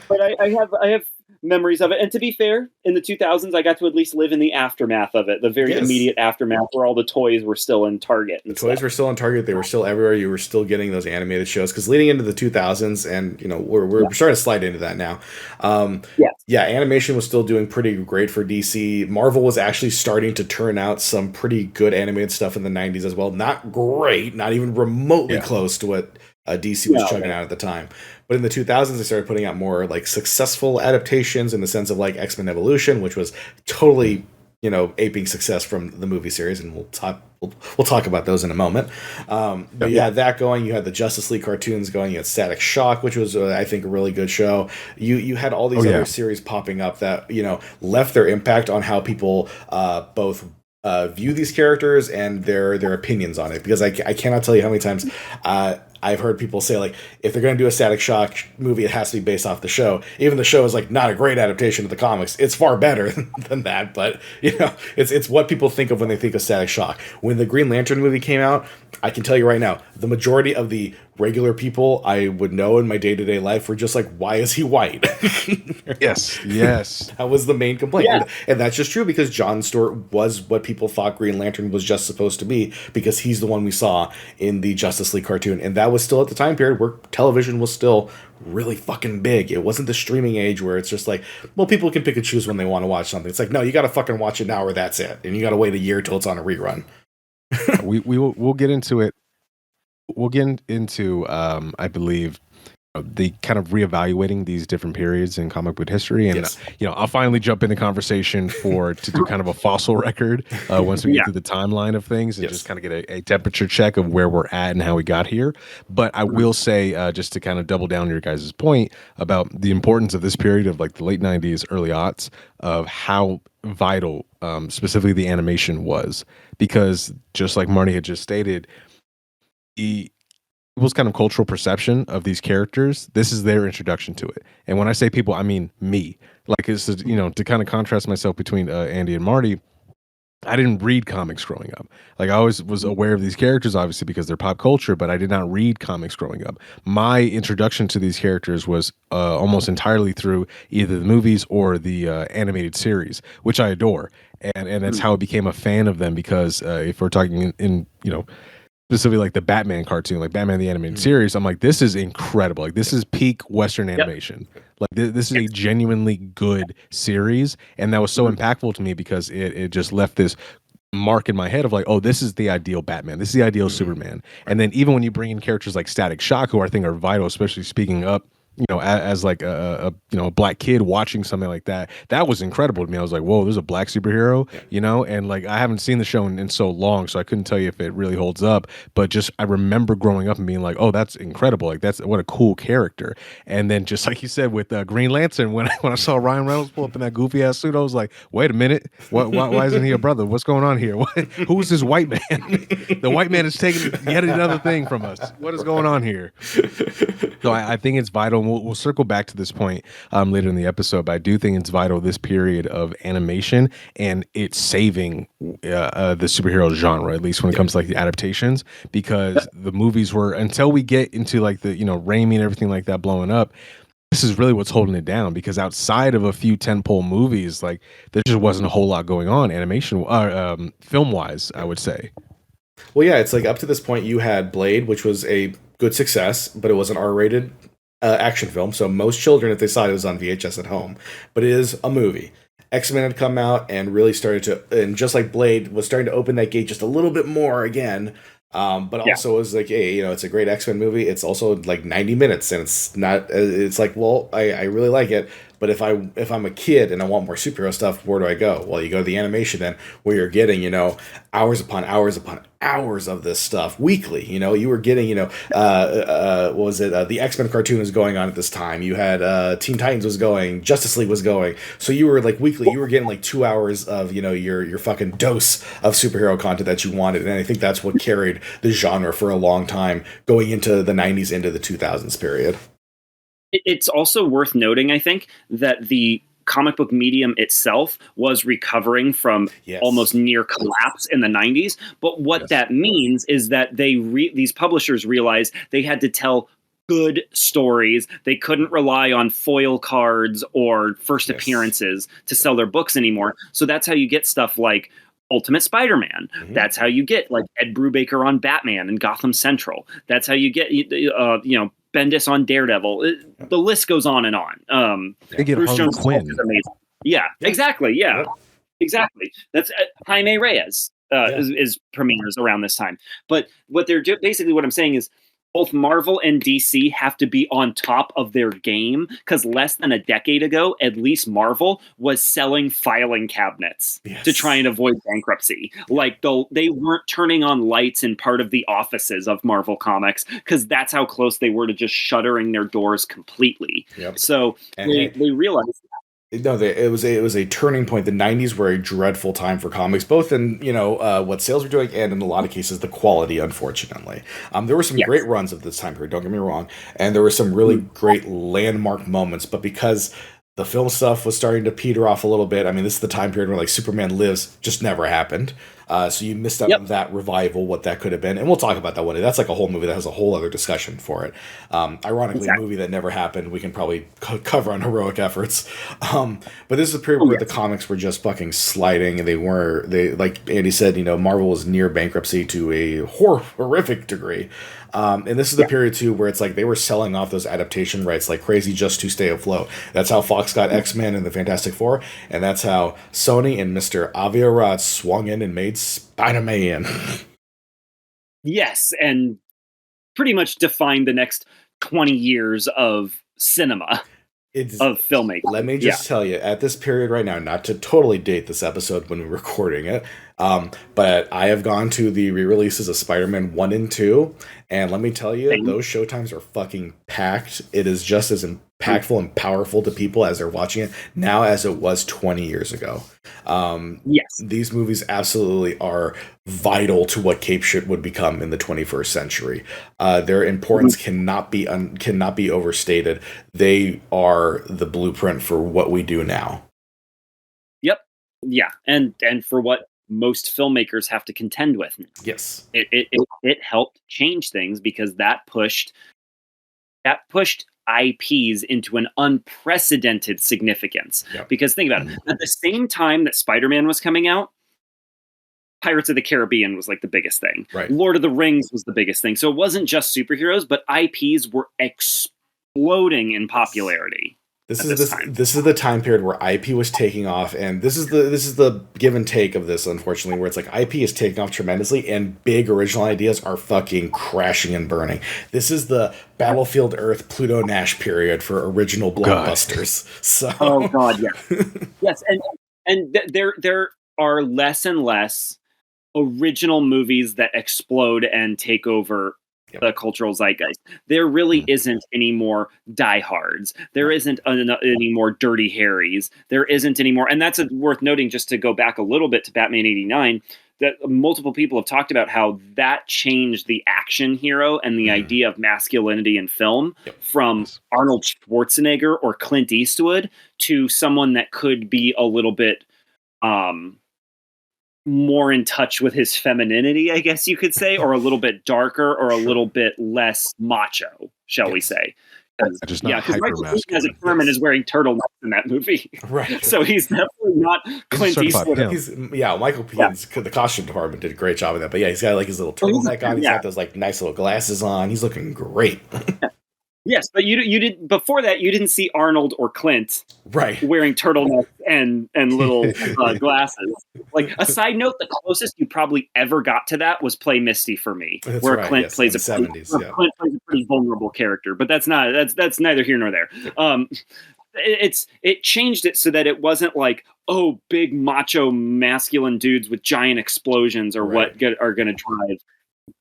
but I have memories of it. And to be fair, in the 2000s, I got to at least live in the aftermath of it, the very immediate aftermath, where all the toys were still in Target. And Toys were still in Target. They were still everywhere. You were still getting those animated shows because leading into the 2000s, and we're starting to slide into that now. Yeah, animation was still doing pretty great for DC. Marvel was actually starting to turn out some pretty good animated stuff in the 90s as well. Not great, not even remotely close to what DC was chugging out at the time. But in the 2000s, they started putting out more like successful adaptations in the sense of like X-Men Evolution, which was totally, aping success from the movie series, and we'll talk about those in a moment. But you had that going. You had the Justice League cartoons going. You had Static Shock, which was I think a really good show. You had all these other series popping up that left their impact on how people both view these characters and their opinions on it. Because I cannot tell you how many times I've heard people say, like, if they're going to do a Static Shock movie, it has to be based off the show. Even the show is like not a great adaptation of the comics. It's far better than that, but it's what people think of when they think of Static Shock. When the Green Lantern movie came out, I can tell you right now, the majority of the regular people I would know in my day-to-day life were just like, why is he white? Yes. That was the main complaint. And that's just true because John Stewart was what people thought Green Lantern was just supposed to be, because he's the one we saw in the Justice League cartoon. And that was still at the time period where television was still really fucking big. It wasn't the streaming age where it's just like, well, people can pick and choose when they want to watch something. It's like, no, you got to fucking watch it now or that's it. And you got to wait a year till it's on a rerun. We'll get into it. We'll get into I believe the kind of reevaluating these different periods in comic book history, and I'll finally jump in the conversation to do kind of a fossil record once we get to the timeline of things and just kind of get a temperature check of where we're at and how we got here. But I will say, just to kind of double down your guys' point about the importance of this period of like the late 90s, early aughts, of how vital specifically the animation was, because just like Marty had just stated, people's kind of cultural perception of these characters, this is their introduction to it. And when I say people, I mean me. Like, it's to kind of contrast myself between Andy and Marty, I didn't read comics growing up. Like, I always was aware of these characters, obviously, because they're pop culture, but I did not read comics growing up. My introduction to these characters was almost entirely through either the movies or the animated series, which I adore. And that's how I became a fan of them, because if we're talking in specifically like the Batman cartoon, like Batman the Animated Series, I'm like, this is incredible. Like, this is peak Western animation. Like, this is a genuinely good series, and that was so impactful to me because it just left this mark in my head of like, oh, this is the ideal Batman. This is the ideal Superman. And then even when you bring in characters like Static Shock, who I think are vital, especially speaking up, as like a black kid watching something like that, that was incredible to me. I was like, whoa, there's a black superhero, and like, I haven't seen the show in so long, so I couldn't tell you if it really holds up, but just, I remember growing up and being like, oh, that's incredible. Like, that's what a cool character. And then just like you said with Green Lantern, when I saw Ryan Reynolds pull up in that goofy ass suit, I was like, wait a minute, why isn't he a brother? What's going on here? Who's this white man? The white man is taking yet another thing from us. What is going on here? So I think it's vital. We'll circle back to this point later in the episode, but I do think it's vital, this period of animation, and it's saving the superhero genre, at least when it comes to like the adaptations, because the movies were, until we get into like the Raimi and everything like that blowing up, this is really what's holding it down, because outside of a few tentpole movies, like, there just wasn't a whole lot going on animation film wise, I would say. Well, yeah, it's like up to this point you had Blade, which was a good success, but it was an R-rated action film, so most children, if they saw it, was on VHS at home. But it is a movie. X-Men had come out and really started to, and just like Blade, was starting to open that gate just a little bit more again. But also was like, hey, it's a great X-Men movie. It's also like 90 minutes, and it's not. It's like, well, I really like it, But if I'm a kid and I want more superhero stuff, where do I go? Well, you go to the animation then, where you're getting, hours upon hours upon hours of this stuff weekly. You were getting, what was it? The X-Men cartoon was going on at this time. You had Teen Titans was going, Justice League was going. So you were like weekly, you were getting like 2 hours of, your fucking dose of superhero content that you wanted. And I think that's what carried the genre for a long time, going into the 90s, into the 2000s period. It's also worth noting, I think, that the comic book medium itself was recovering from almost near collapse in the 90s. But what that means is that these publishers realized they had to tell good stories. They couldn't rely on foil cards or first appearances to sell their books anymore. So that's how you get stuff like Ultimate Spider-Man. Mm-hmm. That's how you get like Ed Brubaker on Batman and Gotham Central. That's how you get Bendis on Daredevil. The list goes on and on. They get Bruce Jones Quinn. is amazing. Yeah, exactly. Yeah, exactly. That's Jaime Reyes is premieres around this time. But what basically what I'm saying is both Marvel and DC have to be on top of their game, because less than a decade ago, at least Marvel was selling filing cabinets to try and avoid bankruptcy. Like they weren't turning on lights in part of the offices of Marvel Comics, because that's how close they were to just shuttering their doors completely. Yep. So they realized No, it was a turning point. The 90s were a dreadful time for comics, both in what sales were doing and in a lot of cases the quality. Unfortunately, there were some great runs of this time period. Don't get me wrong, and there were some really great landmark moments. But because the film stuff was starting to peter off a little bit, I mean, this is the time period where like Superman Lives just never happened. So you missed out on that revival, what that could have been. And we'll talk about that one day. That's like a whole movie that has a whole other discussion for it. Ironically, a movie that never happened, we can probably cover on Heroic Efforts. But this is a period where the comics were just fucking sliding. And they like Andy said, Marvel was near bankruptcy to a horrific degree. And this is the period too where it's like they were selling off those adaptation rights like crazy just to stay afloat. That's how Fox got X-Men and the Fantastic Four, and that's how Sony and Mr. Avi Arad swung in and made Spider-Man. Yes, and pretty much defined the next 20 years of cinema. Of filmmaking. Let me just tell you, at this period right now, not to totally date this episode when we're recording it, but I have gone to the re-releases of Spider-Man 1 and 2, and let me tell you, those showtimes are fucking packed. It is just as impactful and powerful to people as they're watching it now as it was 20 years ago. These movies absolutely are vital to what Cape Shit would become in the 21st century. Their importance cannot be overstated. They are the blueprint for what we do now. Yep. Yeah, and for what most filmmakers have to contend with. Yes. It helped change things because that pushed IPs into an unprecedented significance. Yep. Because think about it, at the same time that Spider-Man was coming out, Pirates of the Caribbean was like the biggest thing. Right. Lord of the Rings was the biggest thing. So it wasn't just superheroes, but IPs were exploding in popularity. This is the time period where IP was taking off, and this is the give and take of this, unfortunately, where it's like IP is taking off tremendously, and big original ideas are fucking crashing and burning. This is the Battlefield Earth Pluto Nash period for original blockbusters. So, oh god, yeah, yes, and there are less and less original movies that explode and take over the cultural zeitgeist. There really isn't any more diehards. There isn't any more Dirty Harrys. There isn't any more, and that's worth noting. Just to go back a little bit to Batman '89, that multiple people have talked about how that changed the action hero and the idea of masculinity in film from Arnold Schwarzenegger or Clint Eastwood to someone that could be a little bit more in touch with his femininity, I guess you could say, or a little bit darker or a little bit less macho, shall we say. Because Michael Keaton as a Foreman is wearing turtlenecks in that movie. Right. So he's definitely not Clint Eastwood. Michael Keaton's the costume department did a great job of that. But yeah, he's got like his little turtleneck on. He's got those like nice little glasses on. He's looking great. Yes, but you did before that. You didn't see Arnold or Clint wearing turtlenecks and little glasses. Like a side note, the closest you probably ever got to that was Play Misty for me, where Clint plays a 70s. Clint plays a pretty vulnerable character, but that's neither here nor there. it changed it so that it wasn't like, oh, big macho masculine dudes with giant explosions are what are going to drive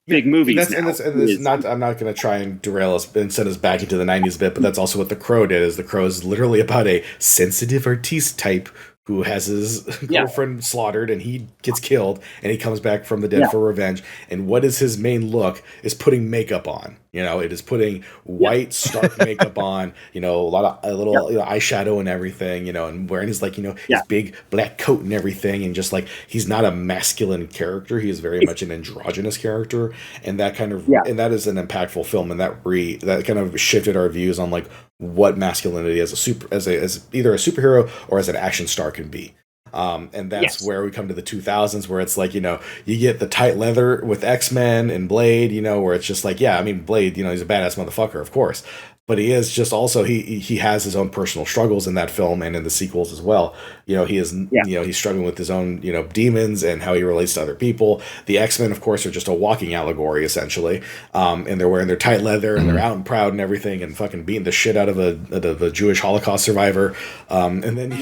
big movies now. And that's not. I'm not going to try and derail us and send us back into the '90s a bit, but that's also what The Crow did. Is The Crow is literally about a sensitive artiste type who has his girlfriend slaughtered and he gets killed and he comes back from the dead for revenge. And what is his main look? Is putting makeup on. You know, it is putting white stark makeup on. You know, a little eyeshadow and everything. You know, and wearing his his big black coat and everything. And just like he's not a masculine character, he is very much an androgynous character. And that kind of and that is an impactful film. And that kind of shifted our views on like what masculinity as either a superhero or as an action star can be. And that's where we come to the 2000s, where it's like, you get the tight leather with X-Men and Blade, where it's just like, Blade, he's a badass motherfucker, of course. But he is just also, he has his own personal struggles in that film and in the sequels as well. He is, he's struggling with his own, demons and how he relates to other people. The X-Men, of course, are just a walking allegory, essentially. And they're wearing their tight leather and they're out and proud and everything and fucking beating the shit out of a Jewish Holocaust survivor. And then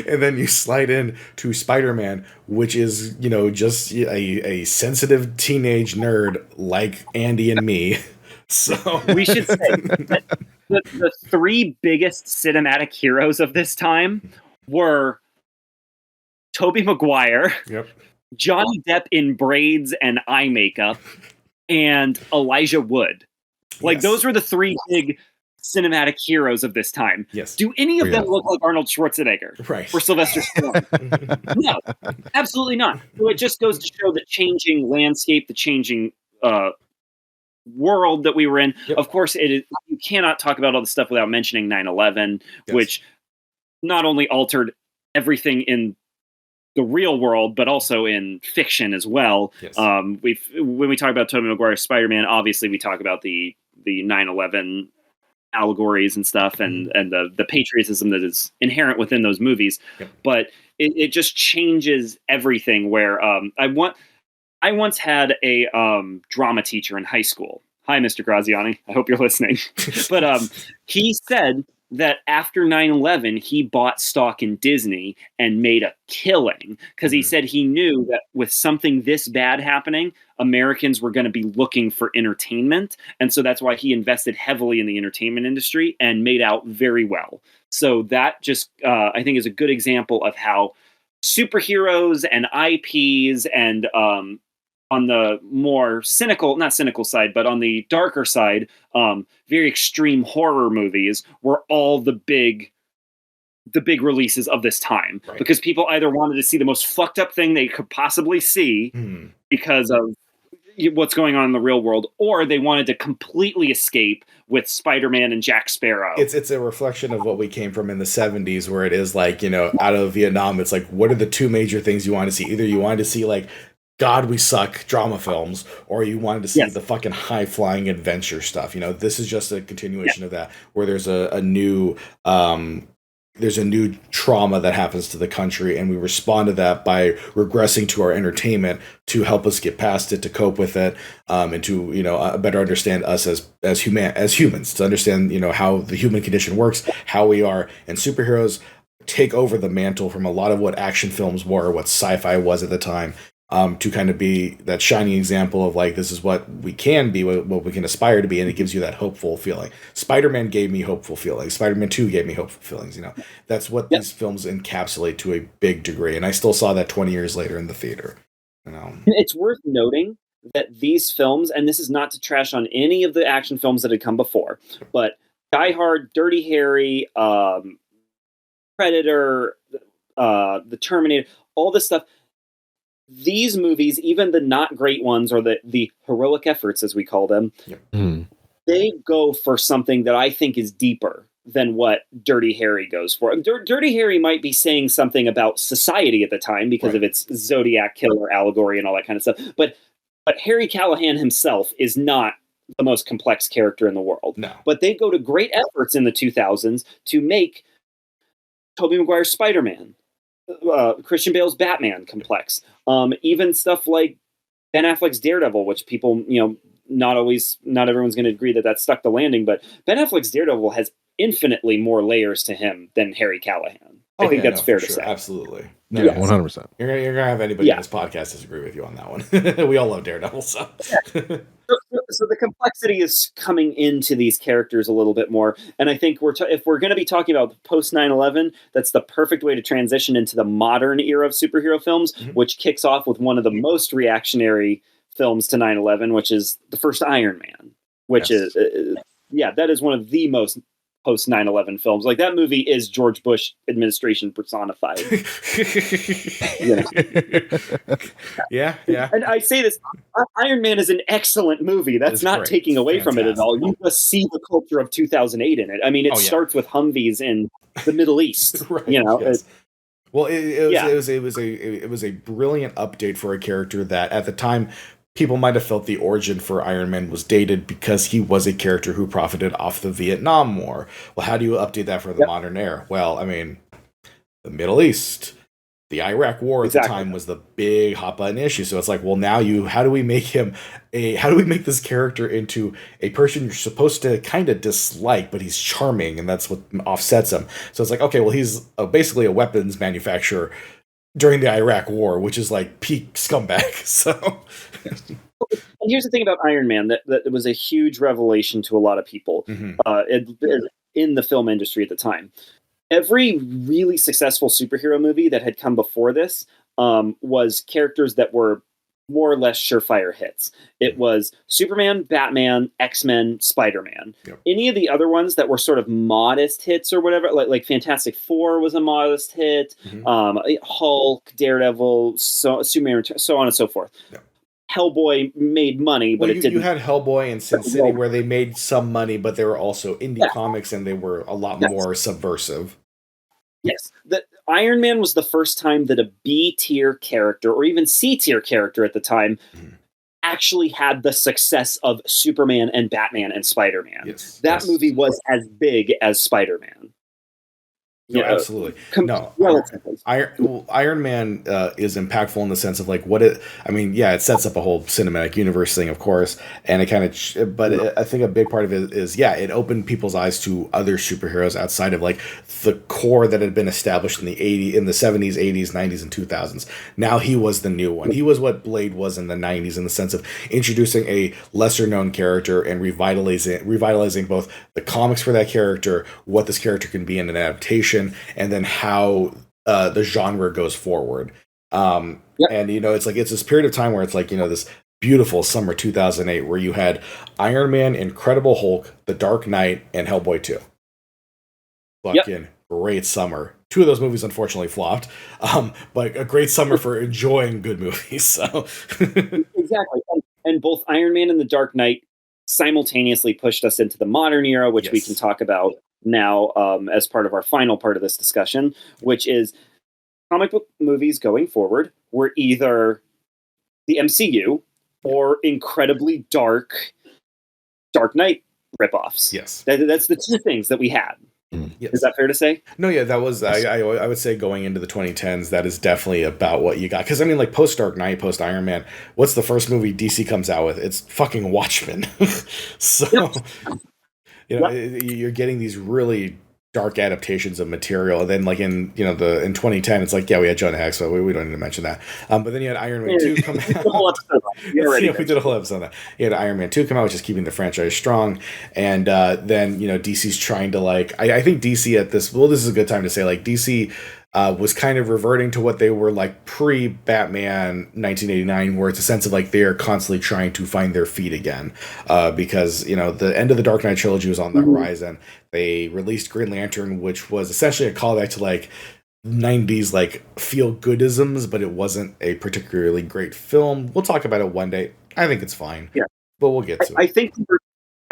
and then you slide in to Spider-Man, which is, just a sensitive teenage nerd like Andy and me. So we should say that the three biggest cinematic heroes of this time were Tobey Maguire, Johnny Depp in braids and eye makeup, and Elijah Wood. Like those were the three big cinematic heroes of this time. Yes. Do any of them look like Arnold Schwarzenegger? Right. Or Sylvester Stallone? No, absolutely not. So it just goes to show the changing landscape, the changing world that we were in. Of course, you cannot talk about all this stuff without mentioning 9/11, which not only altered everything in the real world, but also in fiction as well. Yes. When we talk about Tobey Maguire's Spider-Man, obviously we talk about the 9/11 allegories and stuff and the patriotism that is inherent within those movies. But it just changes everything where I once had a drama teacher in high school. Hi, Mr. Graziani. I hope you're listening. But he said that after 9/11, he bought stock in Disney and made a killing because he said he knew that with something this bad happening, Americans were going to be looking for entertainment. And so that's why he invested heavily in the entertainment industry and made out very well. So that just, I think, is a good example of how superheroes and IPs and on the more not cynical side, but on the darker side, very extreme horror movies were all the big releases of this time because people either wanted to see the most fucked up thing they could possibly see because of what's going on in the real world, or they wanted to completely escape with Spider-Man and Jack Sparrow. It's a reflection of what we came from in the 70s, where it is like, out of Vietnam, it's like, what are the two major things you want to see? Either you wanted to see like God, we suck drama films, or you wanted to see the fucking high-flying adventure stuff. This is just a continuation of that, where there's a new trauma that happens to the country, and we respond to that by regressing to our entertainment to help us get past it, to cope with it, and to better understand us as humans, to understand how the human condition works, how we are, and superheroes take over the mantle from a lot of what action films were, what sci-fi was at the time. To kind of be that shining example of like, this is what we can be, what we can aspire to be, and it gives you that hopeful feeling. Spider-Man gave me hopeful feelings. Spider-Man 2 gave me hopeful feelings. That's what these films encapsulate to a big degree, and I still saw that 20 years later in the theater. It's worth noting that these films, and this is not to trash on any of the action films that had come before, but Die Hard, Dirty Harry, Predator, The Terminator, all this stuff. These movies, even the not great ones, or the heroic efforts, as we call them, they go for something that I think is deeper than what Dirty Harry goes for. Dirty Harry might be saying something about society at the time because of its Zodiac killer allegory and all that kind of stuff. But Harry Callahan himself is not the most complex character in the world. No. But they go to great efforts in the 2000s to make Tobey Maguire's Spider-Man, Christian Bale's Batman complex. Even stuff like Ben Affleck's Daredevil, which people, not everyone's going to agree that stuck the landing, but Ben Affleck's Daredevil has infinitely more layers to him than Harry Callahan. I think that's fair to say. Absolutely. No, yes. 100%. You're gonna have anybody in this podcast disagree with you on that one. We all love Daredevil, so. So the complexity is coming into these characters a little bit more, and I think if we're going to be talking about post 9/11, that's the perfect way to transition into the modern era of superhero films, which kicks off with one of the most reactionary films to 9/11, which is the first Iron Man, which is that is one of the most post 9/11 films. Like, that movie is George Bush administration personified. Yeah. And I say this, Iron Man is an excellent movie. That's not taking away from it at all. You just see the culture of 2008 in it. I mean, it starts with Humvees in the Middle East. Right. Yes. Well, it was a brilliant update for a character that at the time people might have felt the origin for Iron Man was dated because he was a character who profited off the Vietnam War. Well, how do you update that for the modern era? Well, I mean, the Middle East, the Iraq War at the time was the big hot button issue. So it's like, well, now how do we make this character into a person you're supposed to kind of dislike, but he's charming, and that's what offsets him. So it's like, okay, well, he's basically a weapons manufacturer during the Iraq War, which is like peak scumbag. So, and here's the thing about Iron Man that it was a huge revelation to a lot of people in the film industry at the time. Every really successful superhero movie that had come before this was characters that were more or less surefire hits. It was Superman, Batman, X-Men, Spider-Man. Yep. Any of the other ones that were sort of modest hits or whatever, like Fantastic Four was a modest hit, Hulk, Daredevil, Superman, so on and so forth. Yep. Hellboy made money, but it didn't. You had Hellboy and Sin City where they made some money, but they were also indie comics and they were a lot more subversive. Yes. Iron Man was the first time that a B-tier character, or even C-tier character at the time, actually had the success of Superman and Batman and Spider-Man. Yes. That movie was as big as Spider-Man. No, absolutely. Iron Man is impactful in the sense of like it sets up a whole cinematic universe thing, of course, and it kind of, but I think a big part of it is, it opened people's eyes to other superheroes outside of like the core that had been established in the 70s, 80s, 90s, and 2000s. Now he was the new one. He was what Blade was in the 90s in the sense of introducing a lesser known character and revitalizing both the comics for that character, what this character can be in an adaptation, and then how the genre goes forward. And it's like it's this period of time where it's like, this beautiful summer 2008 where you had Iron Man, Incredible Hulk, The Dark Knight, and Hellboy 2. Fucking great summer. Two of those movies unfortunately flopped, but a great summer for enjoying good movies. So exactly, and both Iron Man and The Dark Knight simultaneously pushed us into the modern era, which we can talk about now as part of our final part of this discussion, which is comic book movies going forward were either the MCU or incredibly Dark Knight ripoffs. Yes. That's the two things that we had. Yes. Is that fair to say? No, yeah, that was, I would say going into the 2010s, that is definitely about what you got. Because, I mean, like, post-Dark Knight, post-Iron Man, what's the first movie DC comes out with? It's fucking Watchmen. So, you're getting these really dark adaptations of material. And then, like, in 2010, it's like, we had Jonah Hex, so we don't need to mention that. But then you had Iron Man 2 come out. We did a whole episode on that. You had Iron Man 2 come out, which is keeping the franchise strong. And then, DC's trying to, like, I think DC at this is a good time to say, like, DC was kind of reverting to what they were like pre-Batman 1989, where it's a sense of like they're constantly trying to find their feet again, because the end of the Dark Knight trilogy was on the horizon. They released Green Lantern, which was essentially a callback to like 90s like feel-goodisms, but it wasn't a particularly great film. We'll talk about it one day. I think it's fine, but we'll get to it.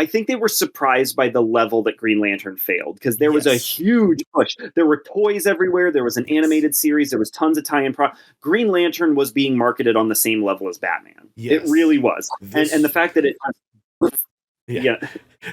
I think they were surprised by the level that Green Lantern failed, because there was a huge push. There were toys everywhere. There was an animated series. There was tons of tie-in. Green Lantern was being marketed on the same level as Batman. Yes. It really was. And the fact that it...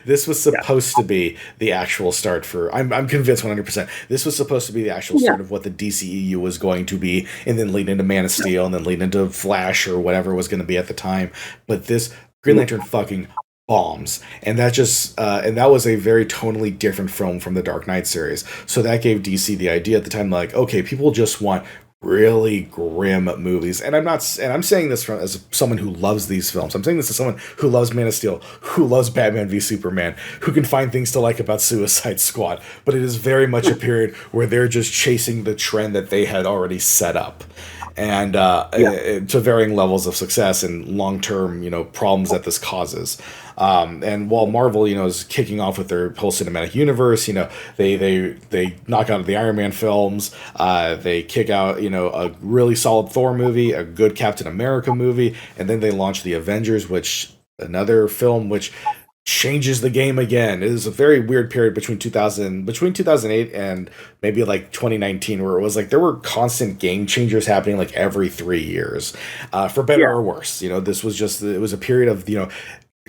This was supposed to be the actual start for... I'm convinced 100%. This was supposed to be the actual start of what the DCEU was going to be, and then lead into Man of Steel, and then lead into Flash, or whatever it was going to be at the time. But this... Green Lantern fucking bombs, and that just and that was a very tonally different film from the Dark Knight series. So that gave DC the idea at the time, like, okay, people just want really grim movies, and I'm saying this from as someone who loves these films. I'm saying this as someone who loves Man of Steel, who loves Batman v Superman, who can find things to like about Suicide Squad. But it is very much a period where they're just chasing the trend that they had already set up, and to varying levels of success and long-term, problems that this causes. And while Marvel, is kicking off with their whole cinematic universe, they knock out the Iron Man films, they kick out, a really solid Thor movie, a good Captain America movie, and then they launch the Avengers, which another film which changes the game again. It is a very weird period between 2008 and maybe like 2019, where it was like there were constant game changers happening like every 3 years, for better or worse. This was just, it was a period of,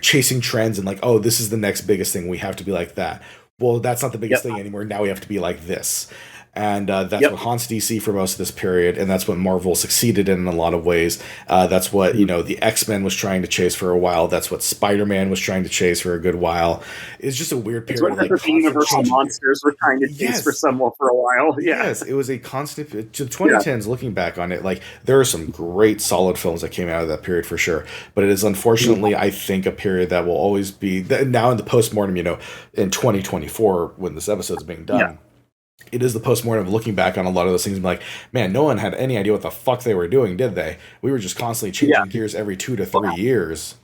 chasing trends and like, oh, this is the next biggest thing, we have to be like that. Well, that's not the biggest thing anymore. Now we have to be like this. And that's what haunts DC for most of this period, and that's what Marvel succeeded in a lot of ways. That's what, the X-Men was trying to chase for a while. That's what Spider-Man was trying to chase for a good while. It's just a weird period. It's what the Universal monsters were trying to chase for a while. Yeah. Yes, it was a constant. To the 2010s, looking back on it, like, there are some great solid films that came out of that period for sure. But it is unfortunately, I think, a period that will always be, now in the postmortem, in 2024, when this episode is being done. Yeah. It is the postmortem of looking back on a lot of those things and be like, man, no one had any idea what the fuck they were doing, did they? We were just constantly changing gears every 2 to 3 years.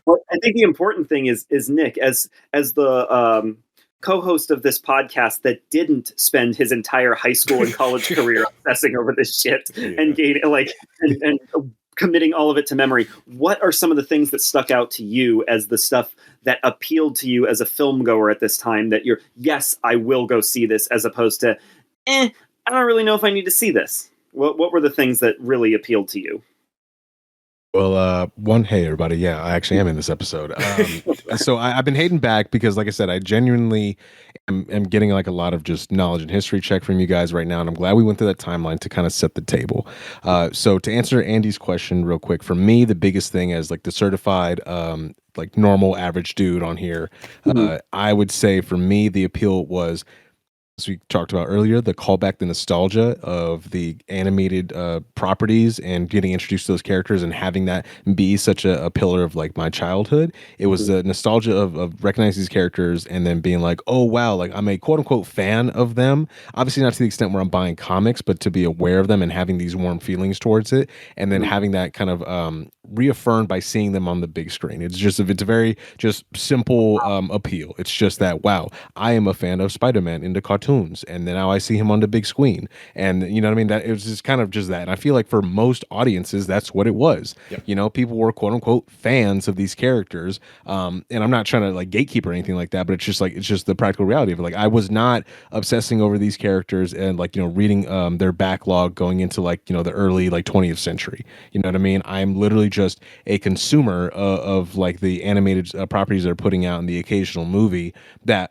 Well, I think the important thing is Nick, as the co-host of this podcast that didn't spend his entire high school and college career obsessing over this shit and committing all of it to memory. What are some of the things that stuck out to you as the stuff that appealed to you as a film goer at this time, that you're, yes, I will go see this, as opposed to, I don't really know if I need to see this? What were the things that really appealed to you? Well, hey everybody, yeah, I actually am in this episode. So I've been hating back because, like I said, I genuinely am getting like a lot of just knowledge and history check from you guys right now, and I'm glad we went through that timeline to kind of set the table. So to answer Andy's question real quick, for me, the biggest thing as like the certified like normal average dude on here, I would say for me the appeal was, as we talked about earlier, the callback, the nostalgia of the animated properties and getting introduced to those characters and having that be such a pillar of like my childhood. It was the nostalgia of recognizing these characters and then being like, oh wow, like I'm a quote unquote fan of them. Obviously not to the extent where I'm buying comics, but to be aware of them and having these warm feelings towards it, and then having that kind of reaffirmed by seeing them on the big screen. It's a very just simple appeal. It's just that, wow, I am a fan of Spider-Man in the cartoons, and then now I see him on the big screen, and you know what I mean, that it was just kind of just that. And I feel like for most audiences that's what it was. People were quote unquote fans of these characters, and I'm not trying to like gatekeep or anything like that, but it's just the practical reality of it. Like, I was not obsessing over these characters and like reading their backlog going into like the early like 20th century. You know what I mean? I'm literally just a consumer of like the animated properties they're putting out in the occasional movie that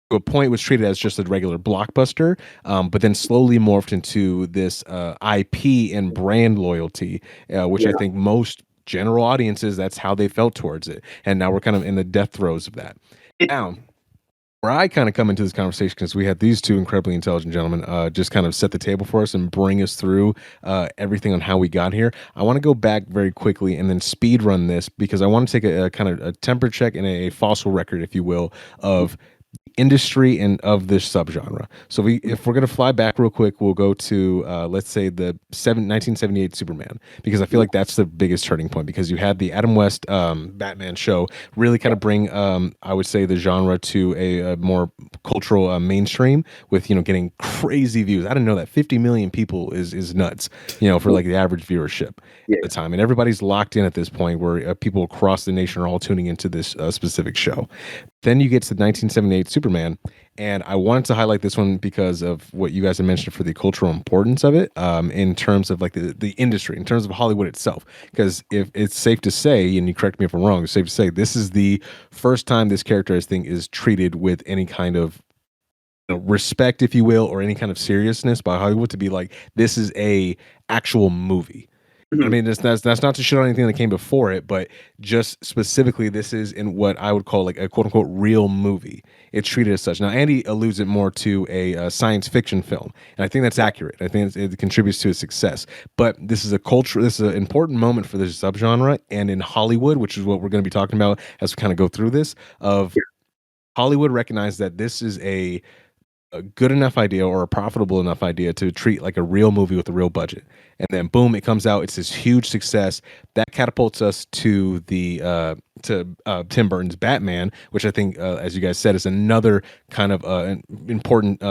to a point was treated as just a regular blockbuster, but then slowly morphed into this IP and brand loyalty, which I think most general audiences, that's how they felt towards it. And now we're kind of in the death throes of that. Now, where I kind of come into this conversation, because we had these two incredibly intelligent gentlemen just kind of set the table for us and bring us through everything on how we got here. I want to go back very quickly and then speed run this, because I want to take a kind of a temper check and a fossil record, if you will, of industry and of this subgenre. So if we're going to fly back real quick, we'll go to let's say the 1978 Superman, because I feel like that's the biggest turning point, because you had the Adam West Batman show really kind of bring I would say the genre to a more cultural mainstream, with getting crazy views. I didn't know that 50 million people is nuts, for like the average viewership at the time, and everybody's locked in at this point where people across the nation are all tuning into this specific show. Then you get to the 1978 Superman, and I wanted to highlight this one because of what you guys have mentioned for the cultural importance of it, in terms of like the industry, in terms of Hollywood itself. Because if it's safe to say, and you correct me if I'm wrong, it's safe to say this is the first time this character, I think, is treated with any kind of respect, if you will, or any kind of seriousness by Hollywood, to be like, this is a actual movie. I mean, that's not to shit on anything that came before it, but just specifically, this is in what I would call like a quote unquote real movie. It's treated as such. Now, Andy alludes it more to a science fiction film, and I think that's accurate. I think it contributes to its success. But this is this is an important moment for this subgenre, and in Hollywood, which is what we're going to be talking about as we kind of go through this. Hollywood recognized that this is a good enough idea or a profitable enough idea to treat like a real movie with a real budget, and then boom, it comes out. It's this huge success that catapults us to the Tim Burton's Batman, which I think, as you guys said, is another kind of important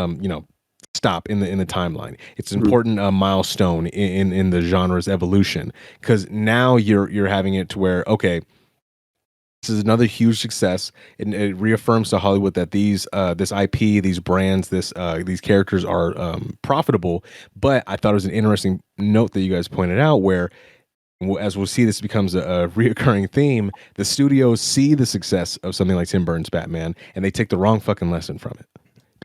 stop in the timeline. It's an important milestone in the genre's evolution, because now you're having it to where, okay, this is another huge success, and it reaffirms to Hollywood that these this IP, these brands, these characters are profitable. But I thought it was an interesting note that you guys pointed out, where as we'll see, this becomes a reoccurring theme. The studios see the success of something like Tim Burton's Batman, and they take the wrong fucking lesson from it.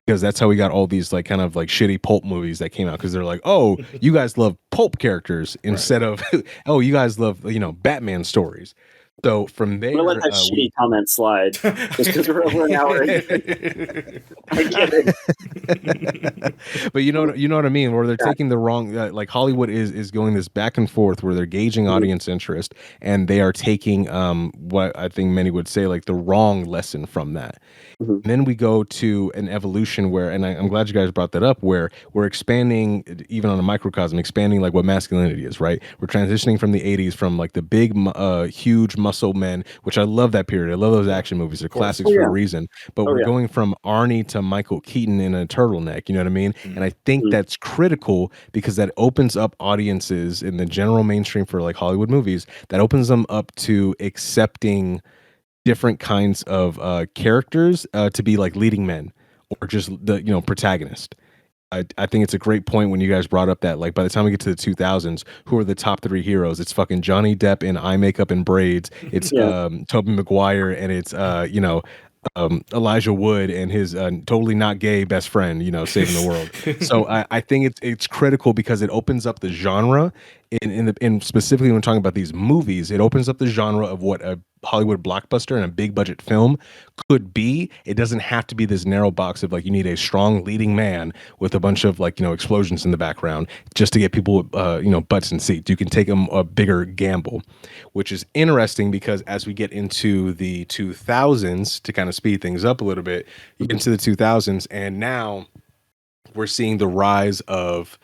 Because that's how we got all these like kind of like shitty pulp movies that came out, because they're like, oh, you guys love pulp characters instead of oh, you guys love Batman stories. So from there, we'll let that shitty comment slide just because we're over an hour. I get it. But you know what I mean, where they're taking the wrong, like Hollywood is going this back and forth where they're gauging audience interest, and they are taking what I think many would say like the wrong lesson from that. And then we go to an evolution where, and I'm glad you guys brought that up, where we're expanding even on a microcosm, expanding like what masculinity is, right? We're transitioning from the 80s from like the big, huge muscle men, which I love that period. I love those action movies. They're classics for a reason. But we're going from Arnie to Michael Keaton in a turtleneck, you know what I mean? And I think that's critical, because that opens up audiences in the general mainstream for like Hollywood movies, that opens them up to accepting different kinds of characters to be like leading men or just the protagonist. I think it's a great point when you guys brought up that like by the time we get to the 2000s, who are the top three heroes? It's fucking Johnny Depp in eye makeup and braids. It's Tobey Maguire, and it's Elijah Wood and his totally not gay best friend, saving the world. So I think it's critical, because it opens up the genre in specifically when talking about these movies, it opens up the genre of what a Hollywood blockbuster and a big budget film could be. It doesn't have to be this narrow box of like, you need a strong leading man with a bunch of like, explosions in the background just to get people, butts in seats. You can take a bigger gamble, which is interesting, because as we get into the 2000s, to kind of speed things up a little bit, you get into the 2000s, and now we're seeing the rise of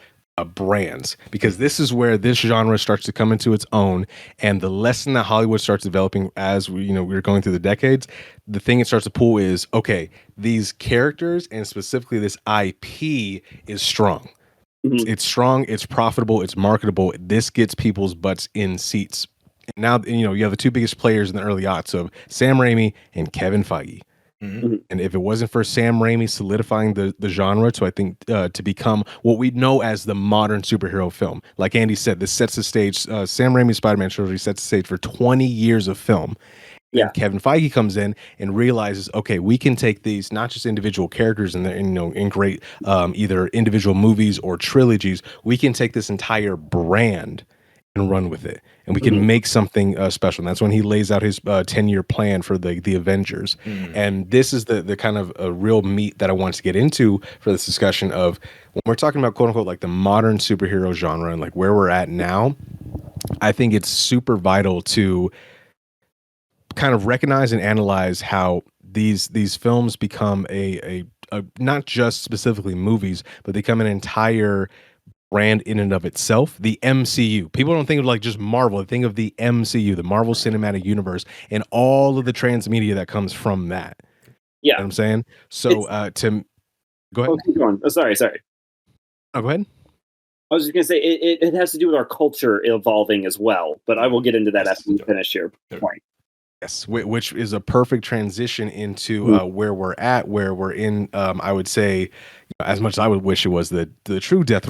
brands, because this is where this genre starts to come into its own, and the lesson that Hollywood starts developing as we're going through the decades, the thing it starts to pull is, okay, these characters and specifically this IP is strong. It's strong, it's profitable, it's marketable. This gets people's butts in seats. And now you have the two biggest players in the early aughts of Sam Raimi and Kevin Feige. And if it wasn't for Sam Raimi solidifying the genre to, I think, to become what we know as the modern superhero film, like Andy said, this sets the stage. Sam Raimi's Spider-Man trilogy sets the stage for 20 years of film. Yeah. And Kevin Feige comes in and realizes, okay, we can take these not just individual characters in great either individual movies or trilogies. We can take this entire brand and run with it, and we can make something special. And that's when he lays out his 10-year plan for the Avengers. And this is the kind of real meat that I want to get into for this discussion of when we're talking about quote unquote like the modern superhero genre and like where we're at now. I think it's super vital to kind of recognize and analyze how these films become a not just specifically movies, but they become an entire brand in and of itself. The MCU. People don't think of like just Marvel. They think of the MCU, the Marvel Cinematic Universe, and all of the transmedia that comes from that. Yeah. You know what I'm saying? So to go ahead. Oh, keep going. Oh, sorry. Oh, go ahead. I was just going to say it has to do with our culture evolving as well, but I will get into that after we finish your point. Yes, which is a perfect transition into where we're at, where we're in. I would say, as much as I would wish it was the true death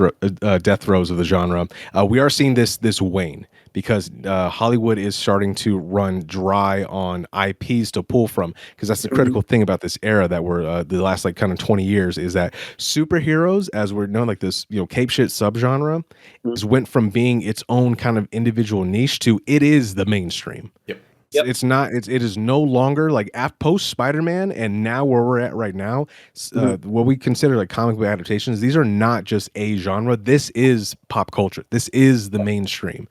throes of the genre, we are seeing this wane because Hollywood is starting to run dry on IPs to pull from. Because that's the critical thing about this era that we're the last like kind of 20 years is that superheroes, as we're known, like this cape shit subgenre, went from being its own kind of individual niche to it is the mainstream. Yep. It's not. It is no longer like post Spider-Man, and now where we're at right now, what we consider like comic book adaptations. These are not just a genre. This is pop culture. This is the mainstream,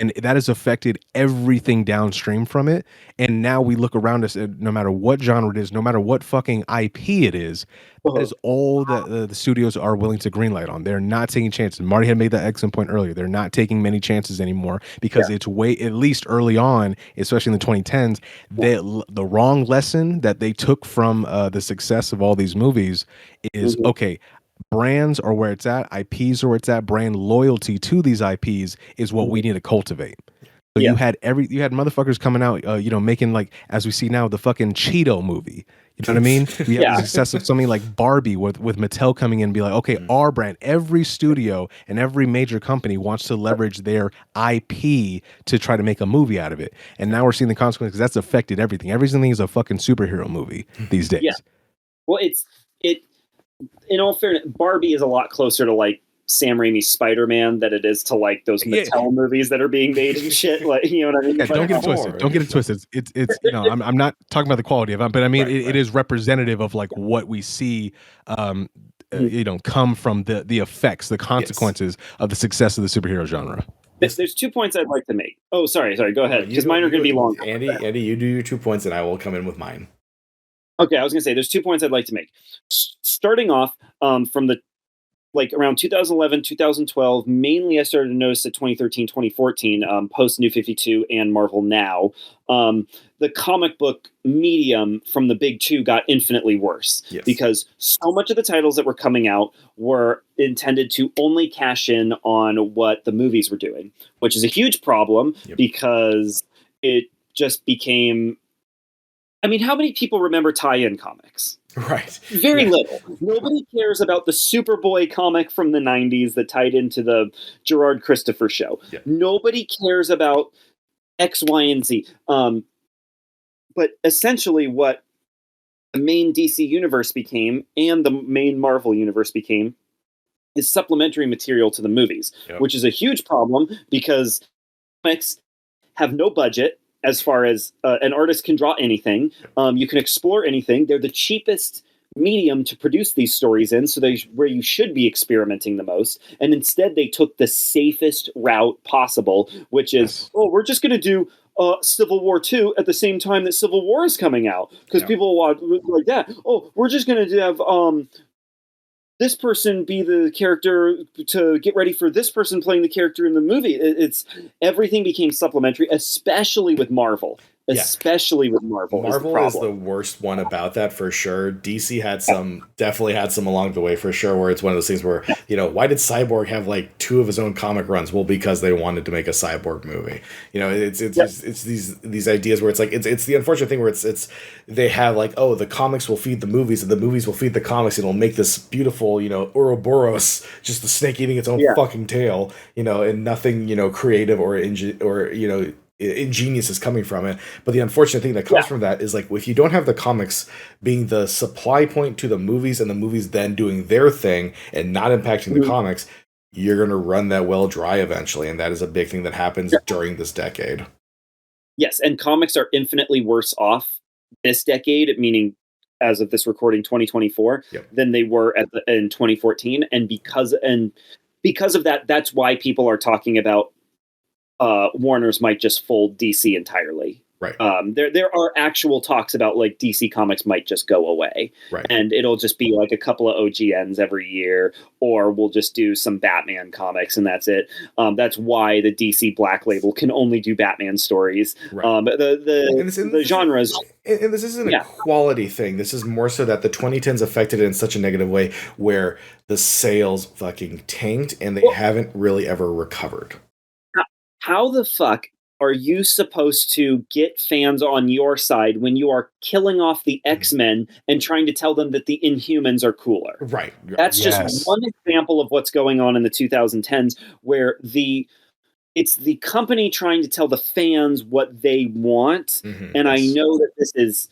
and that has affected everything downstream from it. And now we look around us, and no matter what genre it is, no matter what fucking IP it is, that is all that the studios are willing to greenlight on. They're not taking chances. Marty had made that excellent point earlier. They're not taking many chances anymore because it's way, at least early on, especially in the 2010s, the wrong lesson that they took from the success of all these movies is, okay, brands are where it's at, IPs are where it's at, brand loyalty to these IPs is what we need to cultivate. So you had motherfuckers coming out, making like, as we see now, the fucking Cheeto movie. You know what I mean? We have the success of something like Barbie with Mattel coming in and be like, okay, our brand, every studio and every major company wants to leverage their IP to try to make a movie out of it. And now we're seeing the consequences because that's affected everything. Everything is a fucking superhero movie these days. Yeah. Well, in all fairness, Barbie is a lot closer to like Sam Raimi's Spider-Man than it is to like those Mattel movies that are being made and shit. Like, you know what I mean? Yeah, don't get it twisted. Don't get it twisted. It's I'm not talking about the quality of it, but I mean it is representative of like what we see come from the effects, the consequences of the success of the superhero genre. There's 2 points I'd like to make. Oh, sorry, go ahead. Because mine are going to be long. Andy, you do your 2 points and I will come in with mine. Okay, I was going to say there's 2 points I'd like to make. Starting off from the like around 2011, 2012, mainly I started to notice that 2013, 2014, post New 52 and Marvel Now, the comic book medium from the big two got infinitely worse because so much of the titles that were coming out were intended to only cash in on what the movies were doing, which is a huge problem because it just became... I mean, how many people remember tie-in comics? Right. Very little. Nobody cares about the Superboy comic from the 90s that tied into the Gerard Christopher show. Nobody cares about X, Y, and Z. But essentially what the main DC universe became and the main Marvel universe became is supplementary material to the movies, which is a huge problem because comics have no budget. As far as an artist can draw anything, you can explore anything. They're the cheapest medium to produce these stories in, so where you should be experimenting the most. And instead, they took the safest route possible, which is, we're just going to do Civil War 2 at the same time that Civil War is coming out because people want like that. Oh, we're just going to have this person be the character to get ready for this person playing the character in the movie. Everything became supplementary, especially with Marvel. Especially with Marvel. Marvel is the worst one about that for sure. DC had definitely had some along the way for sure, where it's one of those things where, why did Cyborg have like 2 of his own comic runs? Well, because they wanted to make a Cyborg movie. It's these ideas where it's like, it's the unfortunate thing where they have like, oh, the comics will feed the movies and the movies will feed the comics. It'll make this beautiful, Ouroboros, just the snake eating its own fucking tail, and nothing, creative or ingenious is coming from it. But the unfortunate thing that comes from that is like, if you don't have the comics being the supply point to the movies and the movies then doing their thing and not impacting the comics, you're going to run that well dry eventually. And that is a big thing that happens during this decade. Yes. And comics are infinitely worse off this decade, meaning as of this recording 2024 than they were in 2014. And because of that, that's why people are talking about Warner's might just fold DC entirely. Right. There are actual talks about like DC Comics might just go away, and it'll just be like a couple of OGNs every year, or we'll just do some Batman comics and that's it. That's why the DC Black Label can only do Batman stories. The genres. And this isn't a quality thing. This is more so that the 2010s affected it in such a negative way where the sales fucking tanked and they haven't really ever recovered. How the fuck are you supposed to get fans on your side when you are killing off the X-Men and trying to tell them that the Inhumans are cooler? Right. That's just one example of what's going on in the 2010s, where it's the company trying to tell the fans what they want. And I know that this is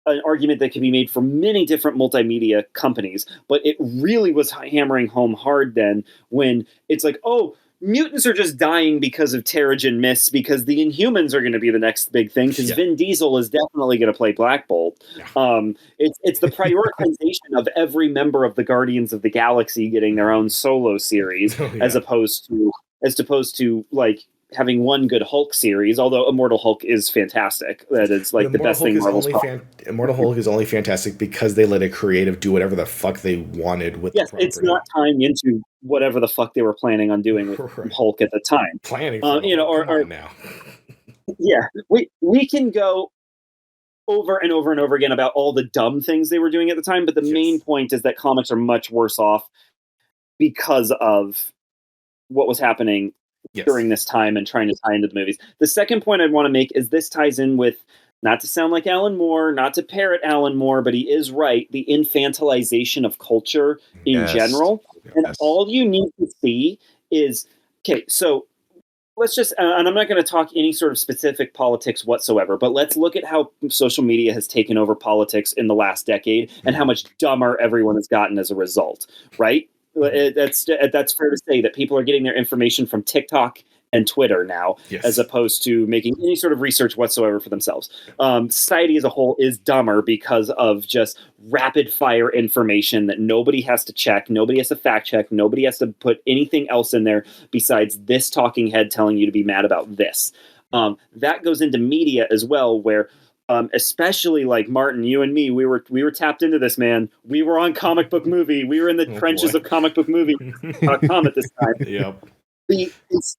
an argument that can be made for many different multimedia companies, but it really was hammering home hard then when it's like, oh, mutants are just dying because of Terrigen Mist because the Inhumans are going to be the next big thing because Vin Diesel is definitely going to play Black Bolt. It's the prioritization of every member of the Guardians of the Galaxy getting their own solo series as opposed to like having one good Hulk series, although Immortal Hulk is fantastic. That is like the best thing Marvel's Immortal Hulk is only fantastic because they let a creative do whatever the fuck they wanted with the property. It's not tying into whatever the fuck they were planning on doing with Hulk at the time. Now. Yeah, we can go over and over and over again about all the dumb things they were doing at the time, but the main point is that comics are much worse off because of what was happening during this time and trying to tie into the movies. The second point I'd want to make is this ties in with, not to sound like Alan Moore, not to parrot Alan Moore, but he is right, the infantilization of culture in general. And all you need to see is, okay, so let's just, and I'm not going to talk any sort of specific politics whatsoever, but let's look at how social media has taken over politics in the last decade and how much dumber everyone has gotten as a result, right? That's fair to say that people are getting their information from TikTok and Twitter now, as opposed to making any sort of research whatsoever for themselves. Society as a whole is dumber because of just rapid fire information that nobody has to check, nobody has to fact check, nobody has to put anything else in there besides this talking head telling you to be mad about this. That goes into media as well, where especially like Martin, you and me, we were tapped into this, man. We were on Comic Book Movie. We were in the trenches of Comic Book Movie.com at this time. Yep.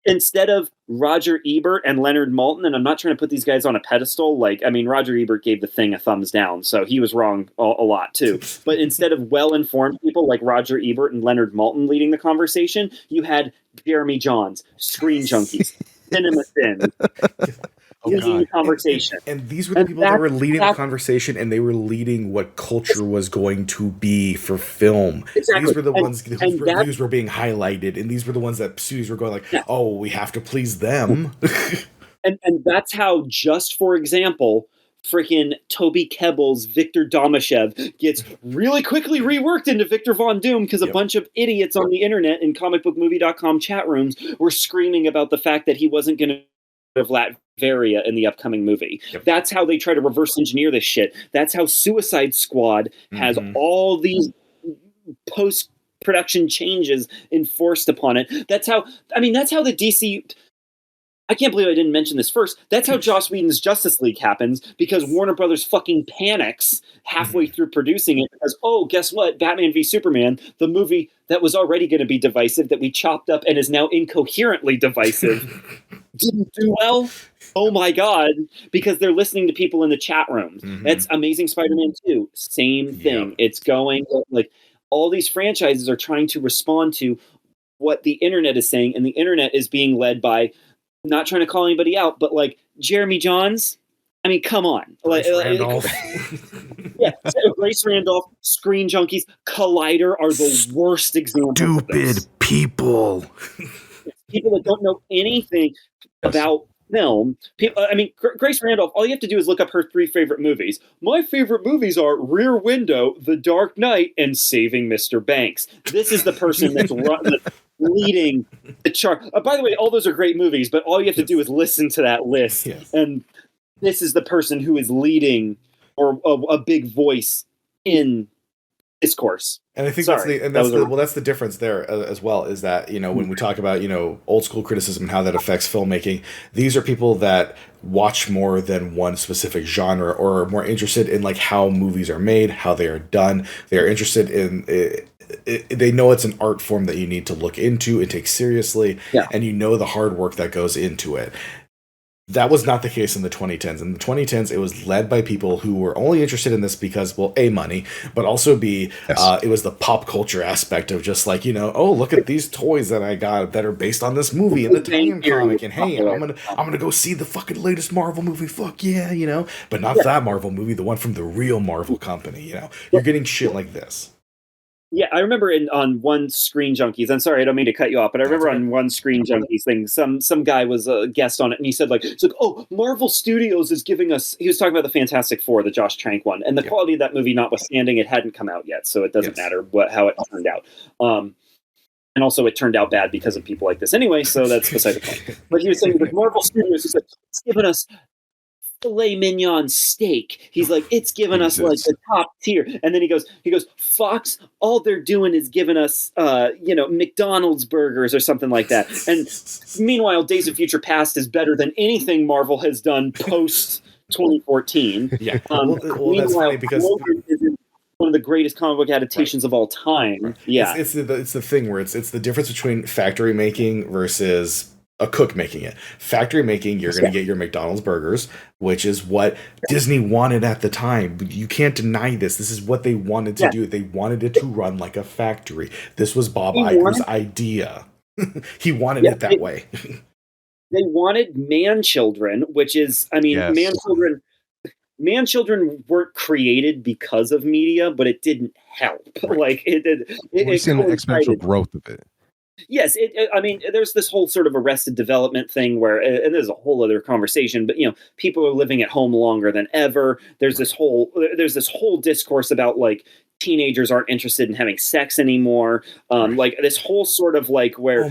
Instead of Roger Ebert and Leonard Maltin, and I'm not trying to put these guys on a pedestal. Like, I mean, Roger Ebert gave the Thing a thumbs down, so he was wrong a lot too. But instead of well-informed people like Roger Ebert and Leonard Maltin leading the conversation, you had Jeremy Johns, Screen Junkies, Cinema Sins. Leading the conversation. And these were the people that were leading the conversation, and they were leading what culture was going to be for film. Exactly. These were the ones whose reviews were being highlighted, and these were the ones that studios were going like, oh, we have to please them. and that's how, just for example, freaking Toby Kebbell's Victor Domashev gets really quickly reworked into Victor Von Doom because a bunch of idiots on the internet in comicbookmovie.com chat rooms were screaming about the fact that he wasn't going to of Latveria in the upcoming movie. That's how they try to reverse engineer this shit. That's how Suicide Squad has all these post-production changes enforced upon it. That's how the DC... I can't believe I didn't mention this first. That's how Joss Whedon's Justice League happens, because Warner Brothers fucking panics halfway through producing it because, oh, guess what? Batman v Superman, the movie that was already going to be divisive, that we chopped up and is now incoherently divisive, didn't do well. Oh my God, because they're listening to people in the chat rooms. That's Amazing Spider-Man 2. Same thing. It's going, like, all these franchises are trying to respond to what the internet is saying, and the internet is being led by, not trying to call anybody out, but like Jeremy Johns. I mean, come on. Grace Randolph. Grace Randolph, Screen Junkies, Collider are the worst examples. Stupid people. People that don't know anything about film. Grace Randolph, all you have to do is look up her 3 favorite movies. My favorite movies are Rear Window, The Dark Knight, and Saving Mr. Banks. This is the person that's leading the chart. By the way, all those are great movies, but all you have to do is listen to that list. And this is the person who is leading, or a big voice in discourse. And I think that's the difference there as well, is that, when we talk about, old school criticism and how that affects filmmaking, these are people that watch more than one specific genre, or are more interested in like how movies are made, how they are done. They are interested in they know it's an art form that you need to look into and take seriously, and the hard work that goes into it. That was not the case in the 2010s. In the 2010s, it was led by people who were only interested in this because, well, A, money, but also B, it was the pop culture aspect of just like, oh, look at these toys that I got that are based on this movie and the tie-in comic, and hey, I'm gonna go see the fucking latest Marvel movie. Fuck yeah, but not that Marvel movie, the one from the real Marvel company. You're getting shit like this. Yeah, I remember on one Screen Junkies. I'm sorry, I don't mean to cut you off, but I remember on one Screen Junkies thing, some guy was a guest on it, and he said oh, Marvel Studios is giving us. He was talking about the Fantastic Four, the Josh Trank one, and the quality of that movie notwithstanding, it hadn't come out yet, so it doesn't matter how it turned out. And also, it turned out bad because of people like this anyway, so that's beside the point. But he was saying that Marvel Studios is it's giving us filet mignon steak. He's like, it's given us like the top tier. And then he goes, Fox, all they're doing is giving us, McDonald's burgers or something like that. And meanwhile, Days of Future Past is better than anything Marvel has done post 2014. Yeah. Meanwhile, that's funny because one of the greatest comic book adaptations of all time. Right. Yeah. It's the thing where it's the difference between factory making versus a cook making it. Factory making, you're going to get your McDonald's burgers, which is what Disney wanted at the time. You can't deny this. This is what they wanted to do. They wanted it to run like a factory. This was Bob Iger's idea. He wanted it that way. They wanted man children, which is, man children weren't created because of media, but it didn't help. Right. Like we're seeing the exponential growth of it. Yes, there's this whole sort of Arrested Development thing where, and there's a whole other conversation, but people are living at home longer than ever. There's this whole discourse about like teenagers aren't interested in having sex anymore. Like this whole sort of like where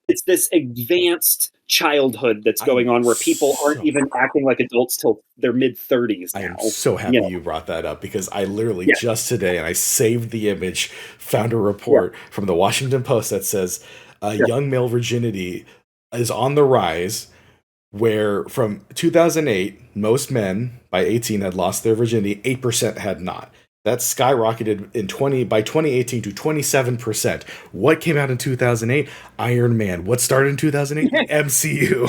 it's this advanced childhood that's going on where people aren't even acting like adults till their mid-30s now. I am so happy you brought that up because I literally just today, and I saved the image, found a report from the Washington Post that says young male virginity is on the rise, where from 2008, most men by 18 had lost their virginity, 8% had not. That skyrocketed by 2018 to 27%. What came out in 2008? Iron Man. What started in 2008? MCU.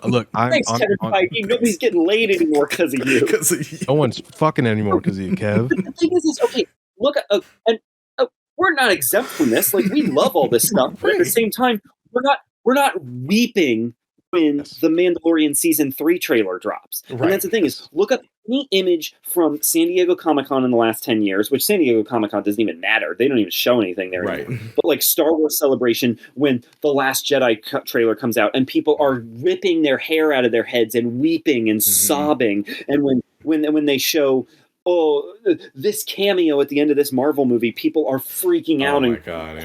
Look, thanks, Kevin Feige. Nobody's getting laid anymore because of you. No one's fucking anymore because of you, Kev. The thing is okay, look, we're not exempt from this. Like, we love all this stuff, but at the same time, we're not weeping when the Mandalorian Season 3 trailer drops. Right. And that's the thing is, look up any image from San Diego Comic-Con in the last 10 years, which San Diego Comic-Con doesn't even matter. They don't even show anything there anymore. But like Star Wars Celebration, when The Last Jedi trailer comes out and people are ripping their hair out of their heads and weeping and sobbing. And when they show this cameo at the end of this Marvel movie, people are freaking out and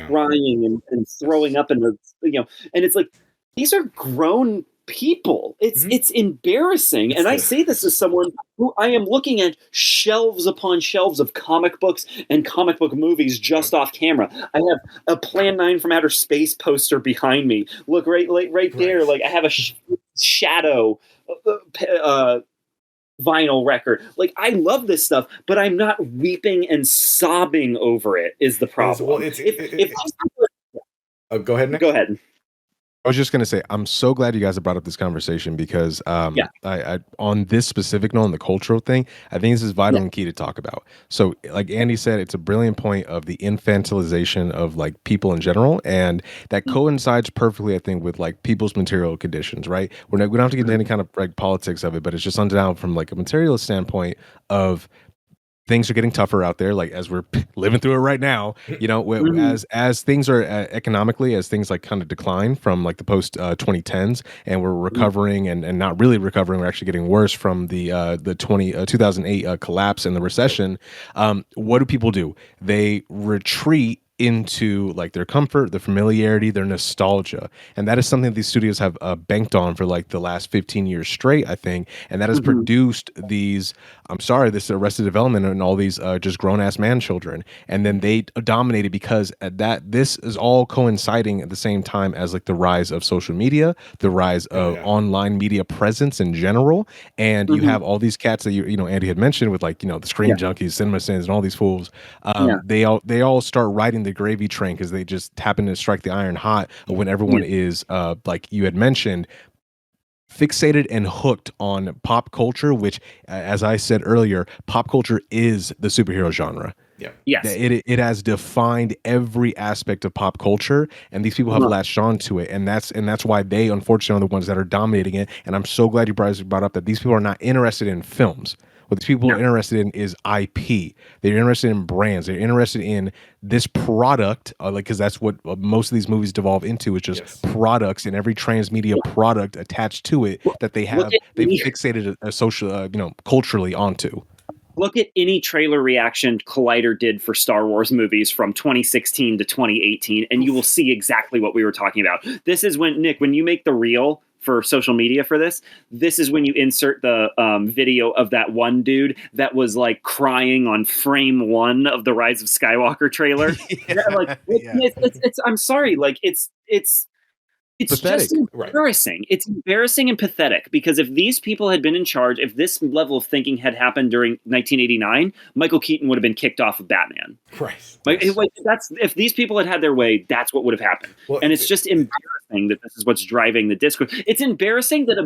crying and throwing up in the, and it's like, these are grown people. It's embarrassing. And I say this as someone who I am looking at shelves upon shelves of comic books and comic book movies just off camera. I have a Plan 9 from Outer Space poster behind me. Look right there. Like I have a Shadow vinyl record. Like I love this stuff, but I'm not weeping and sobbing over it is the problem. Go ahead, Nick. Go ahead. I was just going to say, I'm so glad you guys have brought up this conversation because I on this specific note, on the cultural thing, I think this is vital and key to talk about. So like Andy said, it's a brilliant point of the infantilization of like people in general. And that coincides perfectly, I think, with like people's material conditions, right? We don't have to get into any kind of like politics of it, but it's just undeniable from like a materialist standpoint of things are getting tougher out there, like as we're living through it right now, as things are economically, as things like kind of decline from like the post 2010s and we're recovering and not really recovering, we're actually getting worse from the 2008 collapse and the recession. What do people do? They retreat into like their comfort, their familiarity, their nostalgia. And that is something these studios have banked on for like the last 15 years straight, I think. And that has produced this Arrested Development and all these just grown-ass man children. And then they dominated because this is all coinciding at the same time as like the rise of social media, the rise of online media presence in general. And you have all these cats that Andy had mentioned with like, the Screen Junkies, Cinema Sins, and all these fools. They all start writing the gravy train because they just happen to strike the iron hot when everyone is, like you had mentioned, fixated and hooked on pop culture, which, as I said earlier, pop culture is the superhero genre. Yeah. Yes. It has defined every aspect of pop culture, and these people have latched on to it, and that's why they, unfortunately, are the ones that are dominating it. And I'm so glad you brought up that these people are not interested in films. What these people are interested in is IP. They're interested in brands. They're interested in this product, because that's what most of these movies devolve into, is just products, and every transmedia product attached to it that they've fixated a social, culturally onto. Look at any trailer reaction Collider did for Star Wars movies from 2016 to 2018, and you will see exactly what we were talking about. This is when, Nick, when you make the reel for social media for this is when you insert the video of that one dude that was like crying on frame 1 of the Rise of Skywalker trailer. I'm sorry, like it's pathetic. Just embarrassing. Right. It's embarrassing and pathetic, because if these people had been in charge, if this level of thinking had happened during 1989, Michael Keaton would have been kicked off of Batman. Right. That's if these people had their way, that's what would have happened. Well, and it's just embarrassing that this is what's driving the discourse. It's embarrassing that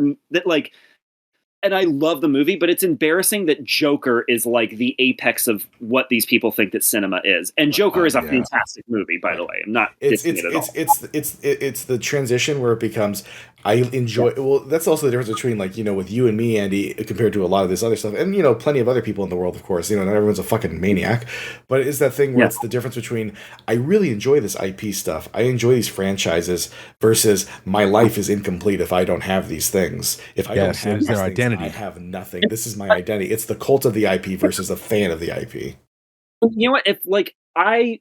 and I love the movie, but it's embarrassing that Joker is like the apex of what these people think that cinema is. And Joker is a fantastic movie, by the way. I'm not dissing it at all. It's the transition where it becomes, I enjoy. Well, that's also the difference between, like, with you and me, Andy, compared to a lot of this other stuff, and plenty of other people in the world, of course. Not everyone's a fucking maniac, but it's that thing where it's the difference between, I really enjoy this IP stuff, I enjoy these franchises, versus my life is incomplete if I don't have these things. If I don't have these things, identity. I have nothing. This is my identity. It's the cult of the IP versus a fan of the IP. You know what? If I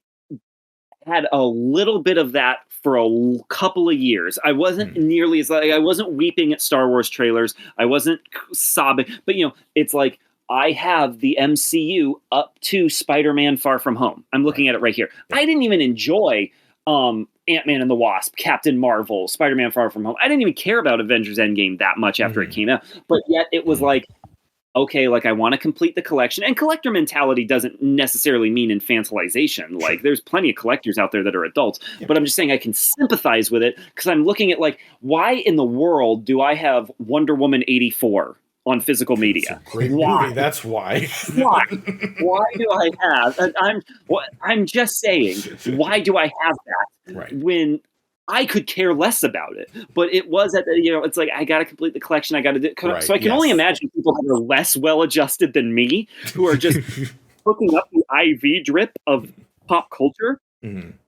had a little bit of that for a couple of years. I wasn't nearly as I wasn't weeping at Star Wars trailers. I wasn't sobbing, but it's like I have the MCU up to Spider-Man Far From Home. I'm looking at it right here. I didn't even enjoy Ant-Man and the Wasp, Captain Marvel, Spider-Man Far From Home. I didn't even care about Avengers Endgame that much after it came out, but yet it was like, okay, I want to complete the collection. And collector mentality doesn't necessarily mean infantilization. Like, there's plenty of collectors out there that are adults, but I'm just saying I can sympathize with it, because I'm looking at why in the world do I have Wonder Woman 84 on physical media? Great movie. That's why. Why? Why do I have? I'm just saying. Why do I have that when I could care less about it? But it was at it's like, I got to complete the collection. I got to do. So I can only imagine people that are less well adjusted than me, who are just hooking up the IV drip of pop culture.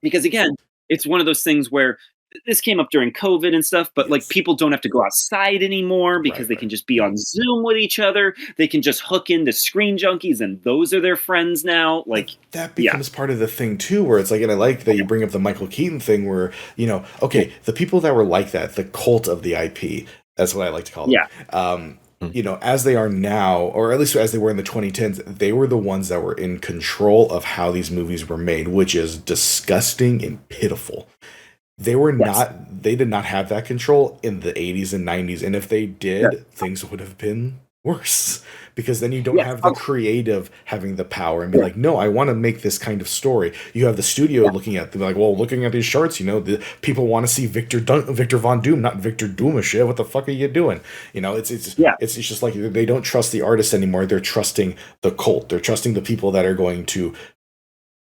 Because again, it's one of those things where this came up during COVID and stuff, but people don't have to go outside anymore, because they can just be on Zoom with each other. They can just hook into Screen Junkies, and those are their friends now. That becomes part of the thing too, where it's like, and I like that you bring up the Michael Keaton thing, where okay, the people that were like that, the cult of the IP, that's what I like to call them. As they are now, or at least as they were in the 2010s, they were the ones that were in control of how these movies were made, which is disgusting and pitiful. They were not. They did not have that control in the 80s and 90s, and if they did, things would have been worse, because then you don't have the creative having the power and be like, no, I want to make this kind of story. You have the studio looking at them like, well, looking at these charts, the people want to see Victor Von Doom, not Victor Doomish. What the fuck are you doing? It's just like they don't trust the artists anymore. They're trusting the cult. They're trusting the people that are going to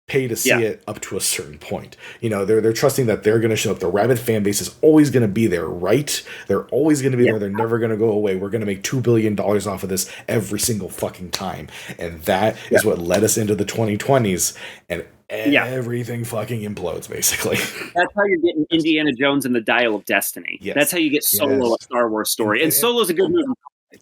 pay to see it up to a certain point. They're trusting that they're going to show up. The rabid fan base is always going to be there, right? They're always going to be there. They're never going to go away. We're going to make $2 billion off of this every single fucking time. And that is what led us into the 2020s. And everything fucking implodes, basically. That's how you're getting Indiana Jones and the Dial of Destiny. That's how you get Solo, a Star Wars story. And Solo's a good movie.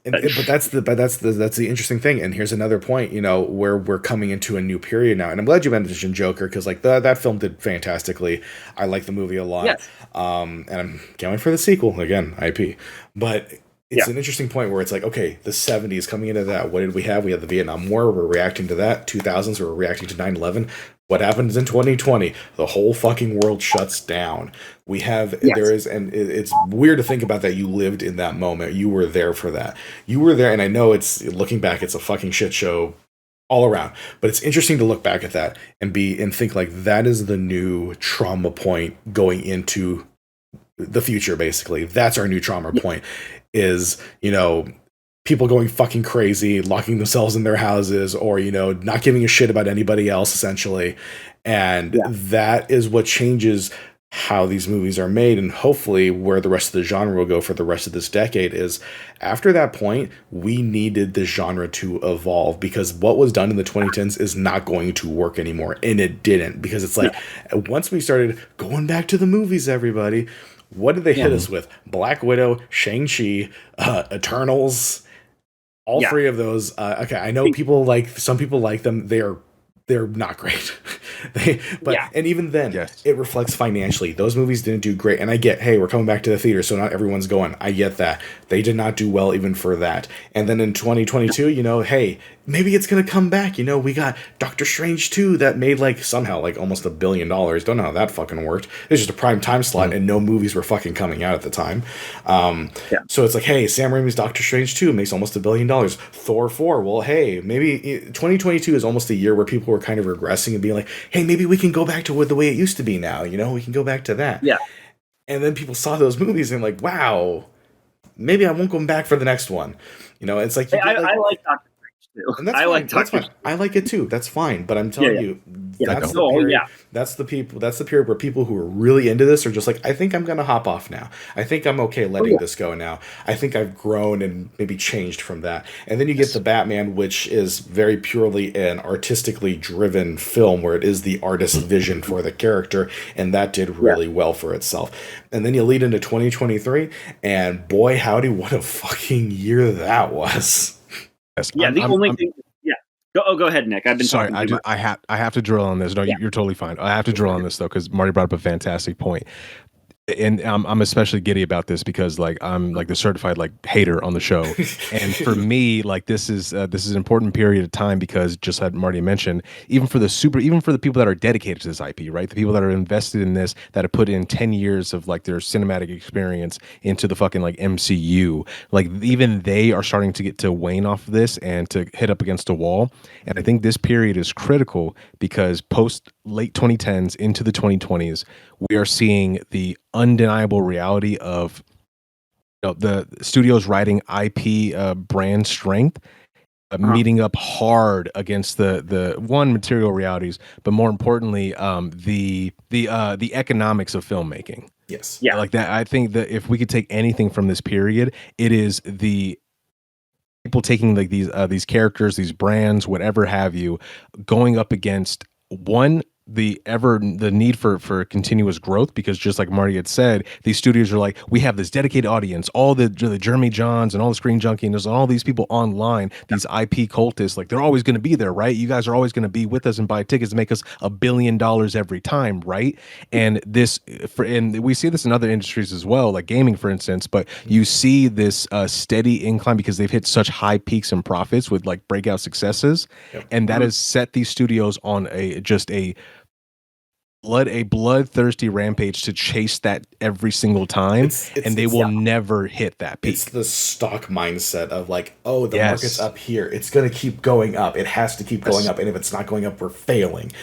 But that's the interesting thing. And here's another point, where we're coming into a new period now. And I'm glad you mentioned Joker, because that film did fantastically. I like the movie a lot. And I'm can't wait for the sequel. Again, IP. But it's an interesting point where it's like, okay, the 70s coming into that. What did we have? We had the Vietnam War. We're reacting to that. 2000s, we're reacting to 9/11. What happens in 2020? The whole fucking world shuts down. We have, and it's weird to think about that. You lived in that moment. You were there for that. You were there. And I know looking back, it's a fucking shit show all around. But it's interesting to look back at that and think like that is the new trauma point going into the future. Basically, that's our new trauma point. Is, you know, people going fucking crazy, locking themselves in their houses, or, you know, not giving a shit about anybody else, essentially. And that is what changes how these movies are made, and hopefully where the rest of the genre will go for the rest of this decade. Is after that point, we needed the genre to evolve, because what was done in the 2010s is not going to work anymore, and it didn't, because it's like once we started going back to the movies, everybody, what did they hit us with? Black Widow, Shang-Chi, Eternals, all three of those. Okay, I know some people like them. They're not great. And even then, it reflects financially. Those movies didn't do great. And I get, hey, we're coming back to the theater, so not everyone's going. I get that. They did not do well even for that. And then in 2022, you know, hey, maybe it's going to come back. You know, we got Doctor Strange 2 that made somehow almost $1 billion. Don't know how that fucking worked. It was just a prime time slot and no movies were fucking coming out at the time. So it's like, hey, Sam Raimi's Doctor Strange 2 makes almost $1 billion. Thor 4, well, hey, maybe 2022 is almost a year where people were kind of regressing and being like, hey, maybe we can go back to the way it used to be now. You know, we can go back to that. Yeah. And then people saw those movies and like, wow, maybe I won't go back for the next one. You know, it's like, hey, I like Doctor Strange too. And that's fine. That's fine. I like it too. That's fine. But I'm telling you, that's the period where people who are really into this are just like, I think I'm gonna hop off now. I think I'm okay letting this go now. I think I've grown and maybe changed from that. And then you get the Batman, which is very purely an artistically driven film where it is the artist's vision for the character, and that did really well for itself. And then you lead into 2023, and boy howdy, what a fucking year that was. Go ahead, Nick. I've been sorry. I have to drill on this. No, you're totally fine. I have to drill on this though, because Marty brought up a fantastic point. And I'm especially giddy about this because I'm the certified hater on the show, and for me this is an important period of time, because just like Marty mentioned, even for the people that are dedicated to this IP, right, the people that are invested in this, that have put in 10 years of their cinematic experience into the fucking MCU, even they are starting to get to wane off of this and to hit up against a wall. And I think this period is critical because post late 2010s into the 2020s, we are seeing the undeniable reality of the studio's writing IP brand strength meeting up hard against the material realities, but more importantly the economics of filmmaking. Yes. Yeah. Like that, I think that if we could take anything from this period, it is the people taking these characters, these brands, whatever have you, going up against the need for continuous growth, because just like Marty had said, these studios are like, we have this dedicated audience, all the Jeremy Johns and all the Screen Junkie and all these people online, these IP cultists, they're always going to be there, right? You guys are always going to be with us and buy tickets to make us $1 billion every time, right? And and we see this in other industries as well, like gaming, for instance. But you see this steady incline because they've hit such high peaks and profits with breakout successes, and that has set these studios on a bloodthirsty rampage to chase that every single time, and they will never hit that peak. It's the stock mindset of the market's up here, it's going to keep going up, it has to keep going up, and if it's not going up, we're failing.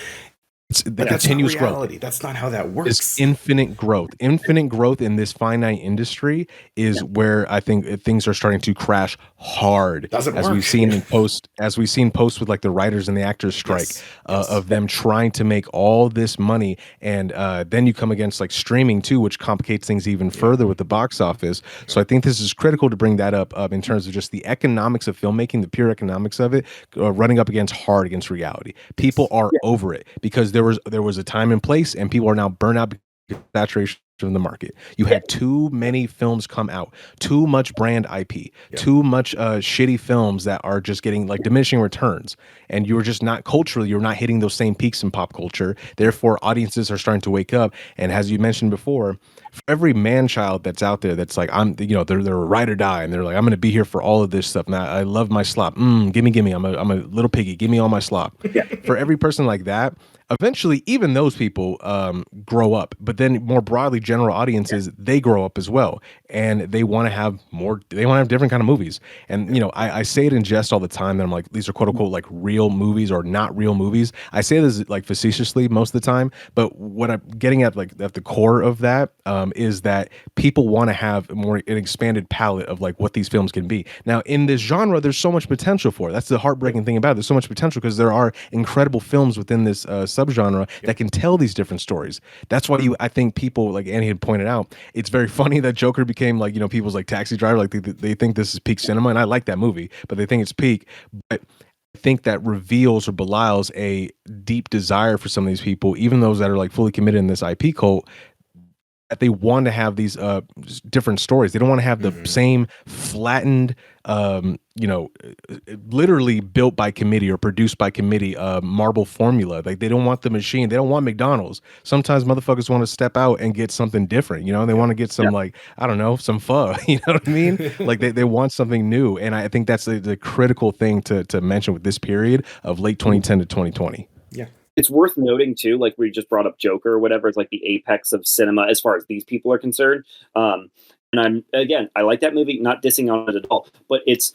It's the continuous growth. That's not how that works. It's infinite growth. Infinite growth in this finite industry is where I think things are starting to crash hard. We've seen post with the writers and the actors strike of them trying to make all this money, and then you come against streaming too, which complicates things even further with the box office. So I think this is critical to bring that up in terms of just the economics of filmmaking, the pure economics of it, running up hard against reality. People are over it because there was a time and place, and people are now burnt out because of saturation in the market. You had too many films come out, too much brand IP, too much shitty films that are just getting diminishing returns, and you're just not culturally, you're not hitting those same peaks in pop culture. Therefore, audiences are starting to wake up, and as you mentioned before, for every man-child that's out there that's they're a ride or die, and they're I'm going to be here for all of this stuff. Now I love my slop. Gimme. I'm a little piggy. Give me all my slop. For every person like that, eventually even those people grow up, but then more broadly general audiences, they grow up as well, and they want to have different kind of movies. And I say it in jest all the time that I'm like, these are quote unquote like real movies or not real movies. I say this like facetiously most of the time, but what I'm getting at, like at the core of that, is that people want to have an expanded palette of like what these films can be. Now in this genre, there's so much potential for it. That's the heartbreaking thing about it. There's so much potential because there are incredible films within this subgenre that can tell these different stories. That's why I think people, like Andy had pointed out, it's very funny that Joker became like, people's like Taxi Driver, like they think this is peak cinema, and I like that movie, but they think it's peak. But I think that reveals or belies a deep desire for some of these people, even those that are like fully committed in this IP cult, that they want to have these different stories. They don't want to have the same flattened, literally built by committee or produced by committee Marvel formula. Like they don't want the machine. They don't want McDonald's. Sometimes motherfuckers want to step out and get something different. They want to get some like, I don't know, some pho. You know what I mean? Like they want something new. And I think that's the critical thing to mention with this period of late 2010 to 2020. Yeah. It's worth noting too, like we just brought up Joker or whatever, it's like the apex of cinema as far as these people are concerned. And I like that movie, not dissing on it at all, but it's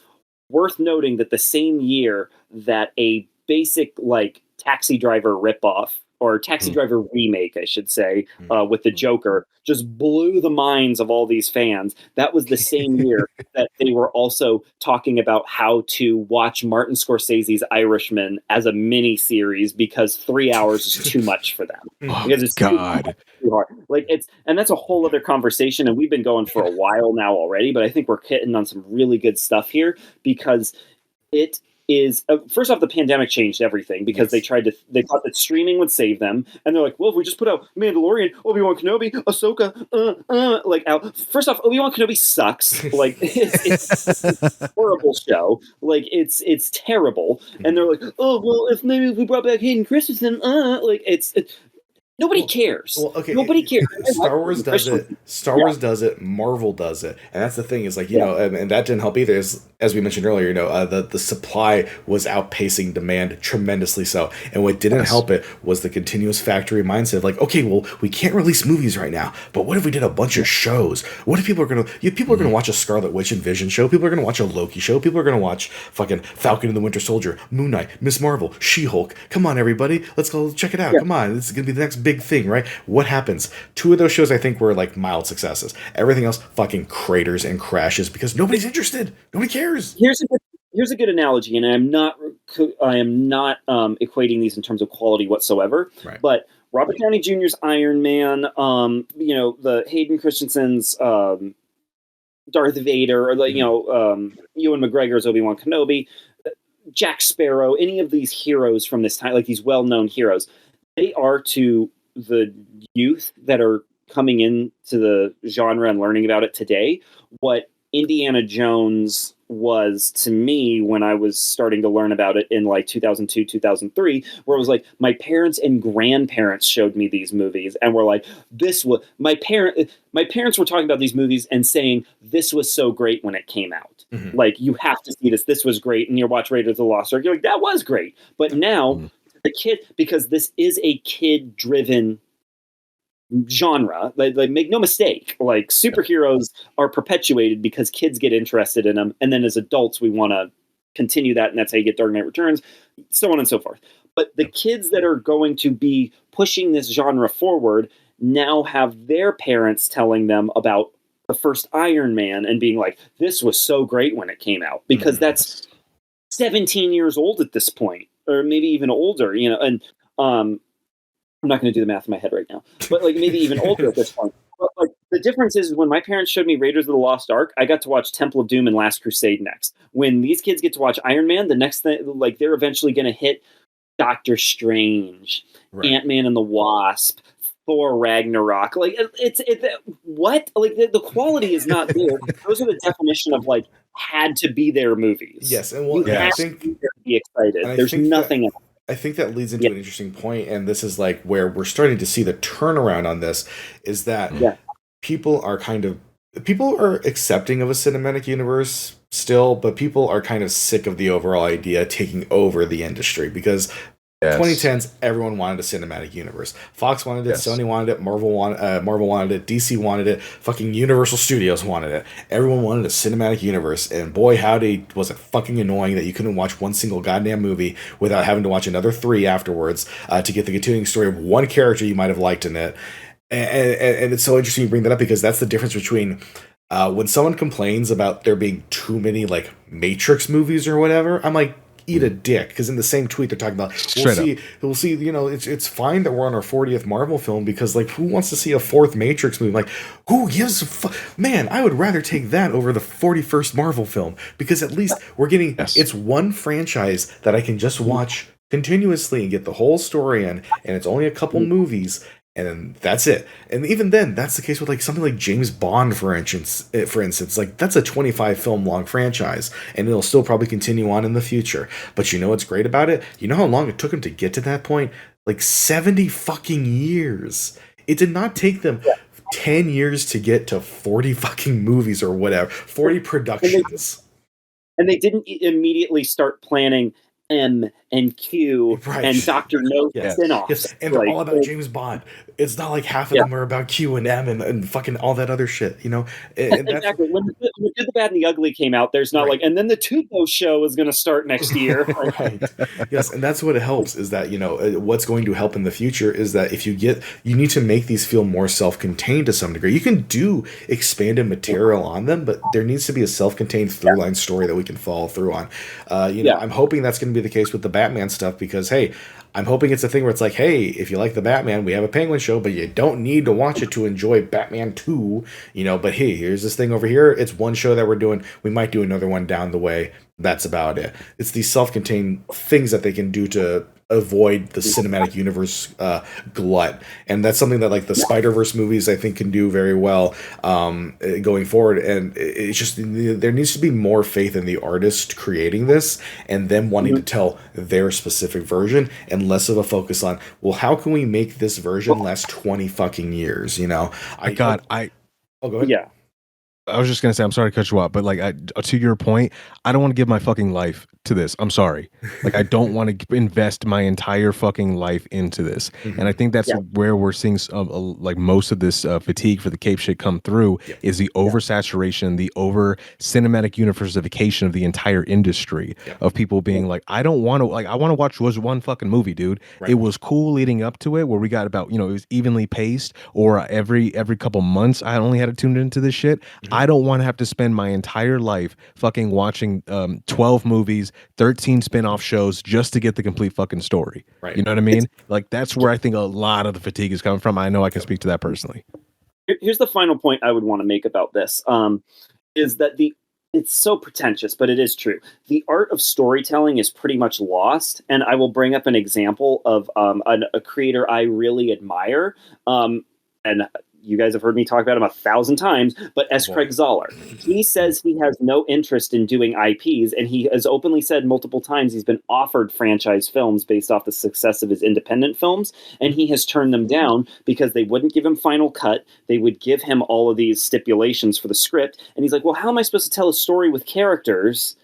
worth noting that the same year that a basic like Taxi Driver ripoff or Taxi Driver remake, I should say, with the Joker, just blew the minds of all these fans. That was the same year that they were also talking about how to watch Martin Scorsese's Irishman as a mini series because 3 hours is too much for them. Because it's too hard. Like and that's a whole other conversation, and we've been going for a while now already, but I think we're hitting on some really good stuff here because it is first off, the pandemic changed everything because they thought that streaming would save them, and they're like, well, if we just put out Mandalorian, Obi-Wan Kenobi, Ahsoka, out. First off, Obi-Wan Kenobi sucks. Like it's a horrible show. Like it's terrible, and they're like, oh well, if we brought back Hayden Christensen, it's nobody cares. Well, okay. Nobody cares. Star Wars does it. Star Wars does it. Marvel does it, and that's the thing. Is like and that didn't help either. As we mentioned earlier, the supply was outpacing demand tremendously. So, and what didn't help it was the continuous factory mindset. Like, okay, well, we can't release movies right now, but what if we did a bunch of shows? What if people are gonna watch a Scarlet Witch and Vision show? People are gonna watch a Loki show. People are gonna watch fucking Falcon and the Winter Soldier, Moon Knight, Miss Marvel, She-Hulk. Come on, everybody, let's go check it out. Come on, this is gonna be the next big thing, right? What happens? 2 of those shows I think were like mild successes. Everything else fucking craters and crashes because nobody's interested. Nobody cares. Here's a good analogy, and I am not equating these in terms of quality whatsoever. Right. But Robert Downey Jr.'s Iron Man, the Hayden Christensen's Darth Vader, or Ewan McGregor's Obi-Wan Kenobi, Jack Sparrow, any of these heroes from this time, like these well-known heroes, they are to the youth that are coming into the genre and learning about it today what Indiana Jones was to me when I was starting to learn about it in like 2002, 2003, where it was like my parents and grandparents showed me these movies and were like, my parents were talking about these movies and saying this was so great when it came out. Mm-hmm. Like, you have to see this was great, and you watch Raiders of the Lost Ark, you're like, that was great. But now the kid, because this is a kid driven genre, like make no mistake, like superheroes are perpetuated because kids get interested in them, and then as adults we want to continue that, and that's how you get Dark Knight Returns, so on and so forth. But the kids that are going to be pushing this genre forward now have their parents telling them about the first Iron Man and being like, this was so great when it came out, because that's 17 years old at this point, or maybe even older, and I'm not going to do the math in my head right now, but like maybe even older at this point. But like the difference is when my parents showed me Raiders of the Lost Ark, I got to watch Temple of Doom and Last Crusade next. When these kids get to watch Iron Man, the next thing, like they're eventually going to hit Doctor Strange, Ant-Man and the Wasp, Thor Ragnarok. Like what? Like the quality is not there. Those are the definition of like had to be there movies. Yes, and well, I think to be excited. There's nothing else. I think that leads into an interesting point, and this is like where we're starting to see the turnaround on this, is that people are accepting of a cinematic universe still, but people are kind of sick of the overall idea taking over the industry, because Yes. 2010s, everyone wanted a cinematic universe. Fox wanted it, Sony wanted it, Marvel wanted it, DC wanted it, fucking Universal Studios wanted it. Everyone wanted a cinematic universe, and boy howdy was it fucking annoying that you couldn't watch one single goddamn movie without having to watch another 3 afterwards to get the continuing story of one character you might have liked in it. And it's so interesting you bring that up, because that's the difference between when someone complains about there being too many like Matrix movies or whatever, I'm like, eat a dick, because in the same tweet they're talking about we'll see, you know, it's fine that we're on our 40th Marvel film, because like who wants to see a 4th Matrix movie? Like, who gives a man, I would rather take that over the 41st Marvel film, because at least we're getting it's one franchise that I can just watch continuously and get the whole story in, and it's only a couple movies. And then that's it. And even then, that's the case with like something like James Bond, for instance. Like that's a 25 film long franchise, and it'll still probably continue on in the future. But you know what's great about it? You know how long it took him to get to that point? Like 70 fucking years. It did not take them 10 years to get to 40 fucking movies or whatever, 40 productions. And they didn't immediately start planning M and Q and Dr. No spin-offs. Yes. And they're all about James Bond. It's not like half of them are about Q and M and fucking all that other shit, you know? And exactly. When the Good, the Bad, and the Ugly came out, there's not like, and then the Tuco show is going to start next year. Right. Yes, and that's what it helps, is that, you know, what's going to help in the future is that if you need to make these feel more self-contained to some degree. You can do expanded material on them, but there needs to be a self-contained through-line story that we can follow through on. You know, I'm hoping that's going to be the case with the Batman stuff, because, hey, I'm hoping it's a thing where it's like, hey, if you like the Batman, we have a Penguin show, but you don't need to watch it to enjoy Batman 2, you know, but hey, here's this thing over here. It's one show that we're doing. We might do another one down the way. That's about it. It's these self-contained things that they can do to avoid the cinematic universe glut, and that's something that like the Spider-Verse movies I think can do very well going forward. And it's just, there needs to be more faith in the artist creating this and them wanting to tell their specific version, and less of a focus on, well, how can we make this version last 20 fucking years, you know? Go ahead. Yeah, I was just gonna say, I'm sorry to cut you off, but like, to your point, I don't want to give my fucking life to this. I'm sorry, like I don't want to invest my entire fucking life into this, and I think that's where we're seeing like most of this fatigue for the cape shit come through is the oversaturation, the over cinematic universification of the entire industry of people being like, I don't want to, like, I want to watch one fucking movie, dude. It was cool leading up to it, where we got about, you know, it was evenly paced, or every couple months I only had to tune into this shit. I don't want to have to spend my entire life fucking watching 12 movies, 13 spin-off shows just to get the complete fucking story. Right. You know what I mean? Like, that's where I think a lot of the fatigue is coming from. I know I can speak to that personally. Here's the final point I would want to make about this, is that it's so pretentious, but it is true. The art of storytelling is pretty much lost, and I will bring up an example of a creator I really admire, and you guys have heard me talk about him 1,000 times, but S. Craig Zoller. He says he has no interest in doing IPs, and he has openly said multiple times he's been offered franchise films based off the success of his independent films, and he has turned them down because they wouldn't give him final cut. They would give him all of these stipulations for the script, and he's like, well, how am I supposed to tell a story with characters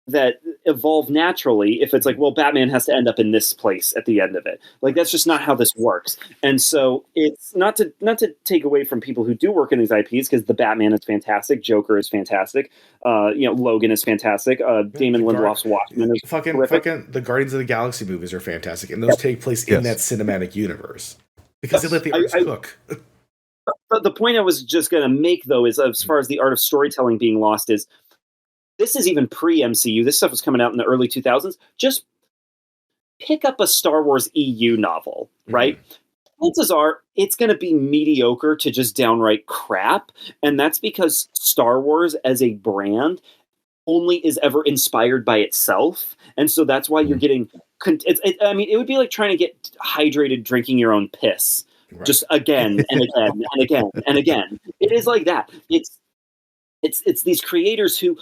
that evolve naturally if it's like, well, Batman has to end up in this place at the end of it? Like, that's just not how this works. And so it's not to take away from people who do work in these IPs, because the Batman is fantastic, Joker is fantastic, you know, Logan is fantastic, Damon Lindelof's Watchmen is fucking the Guardians of the Galaxy movies are fantastic, and those take place in that cinematic universe because they let the artists cook. But the point I was just going to make, though, is as far as the art of storytelling being lost, is this is even pre-MCU. This stuff was coming out in the early 2000s. Just pick up a Star Wars EU novel, right? Chances are it's going to be mediocre to just downright crap. And that's because Star Wars as a brand only is ever inspired by itself. And so that's why you're getting... I mean, it would be like trying to get hydrated drinking your own piss. Right. Just again and again and again and again. It is like that. It's these creators who...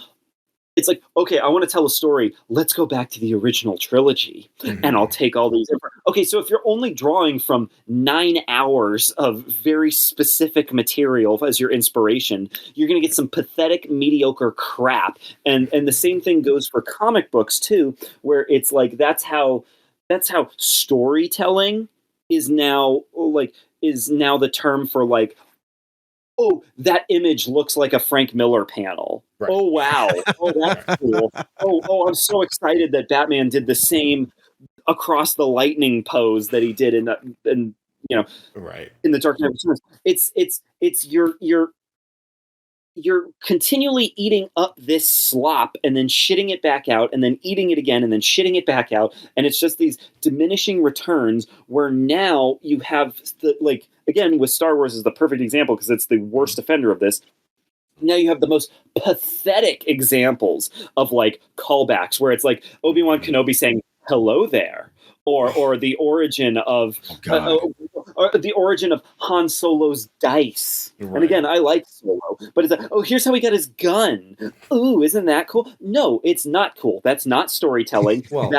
It's like, okay, I want to tell a story. Let's go back to the original trilogy, and I'll take all these. Okay, so if you're only drawing from 9 hours of very specific material as your inspiration, you're going to get some pathetic, mediocre crap. And the same thing goes for comic books too, where it's like that's how that's how storytelling is now the term for like, oh, that image looks like a Frank Miller panel. Right. Oh wow. Oh, that's cool. I'm so excited that Batman did the same across the lightning pose that he did in Right. in the Dark Knight Returns. It's you're continually eating up this slop and then shitting it back out and then eating it again and then shitting it back out, and it's just these diminishing returns where now you have again, with Star Wars is the perfect example because it's the worst offender of this. Now you have the most pathetic examples of like callbacks where it's like Obi-Wan Kenobi saying hello there, or the origin of or the origin of Han Solo's dice. Right. And again, I like Solo, but it's like, oh, here's how he got his gun. Ooh, isn't that cool? No, it's not cool. That's not storytelling. Well,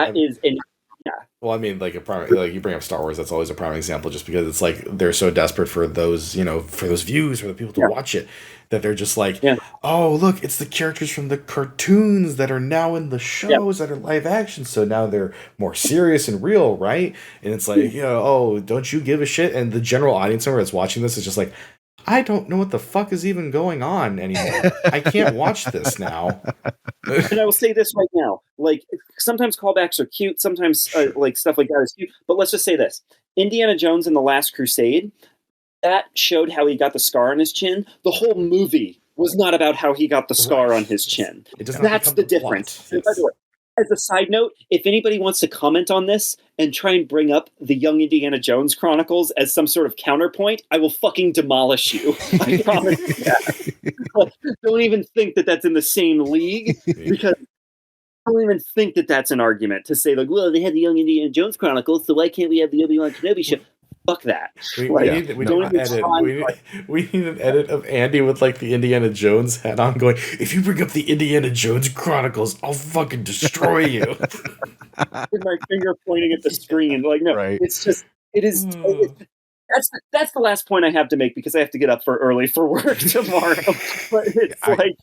Well, I mean, like you bring up Star Wars, that's always a prime example, just because it's like they're so desperate for those, for those views, for the people to watch it, that they're just like, oh, look, it's the characters from the cartoons that are now in the shows that are live action, so now they're more serious and real, right? And it's like, oh, don't you give a shit? And the general audience member that's watching this is just like, I don't know what the fuck is even going on anymore. I can't watch this now. And I will say this right now. Like, sometimes callbacks are cute. Sometimes, like, stuff like that is cute. But let's just say this. Indiana Jones and the Last Crusade, that showed how he got the scar on his chin. The whole movie was not about how he got the scar on his chin. That's the difference. By the way, as a side note, if anybody wants to comment on this and try and bring up the Young Indiana Jones Chronicles as some sort of counterpoint, I will fucking demolish you. I promise you that. Like, don't even think that that's in the same league, because I don't even think that that's an argument to say, like, well, they had the Young Indiana Jones Chronicles, so why can't we have the Obi-Wan Kenobi show? Fuck that. We need an edit of Andy with like the Indiana Jones hat on going, if you bring up the Indiana Jones Chronicles, I'll fucking destroy you. With my finger pointing at the screen. Like, no, it's just, it is, that's the last point I have to make because I have to get up early for work tomorrow. But it's like,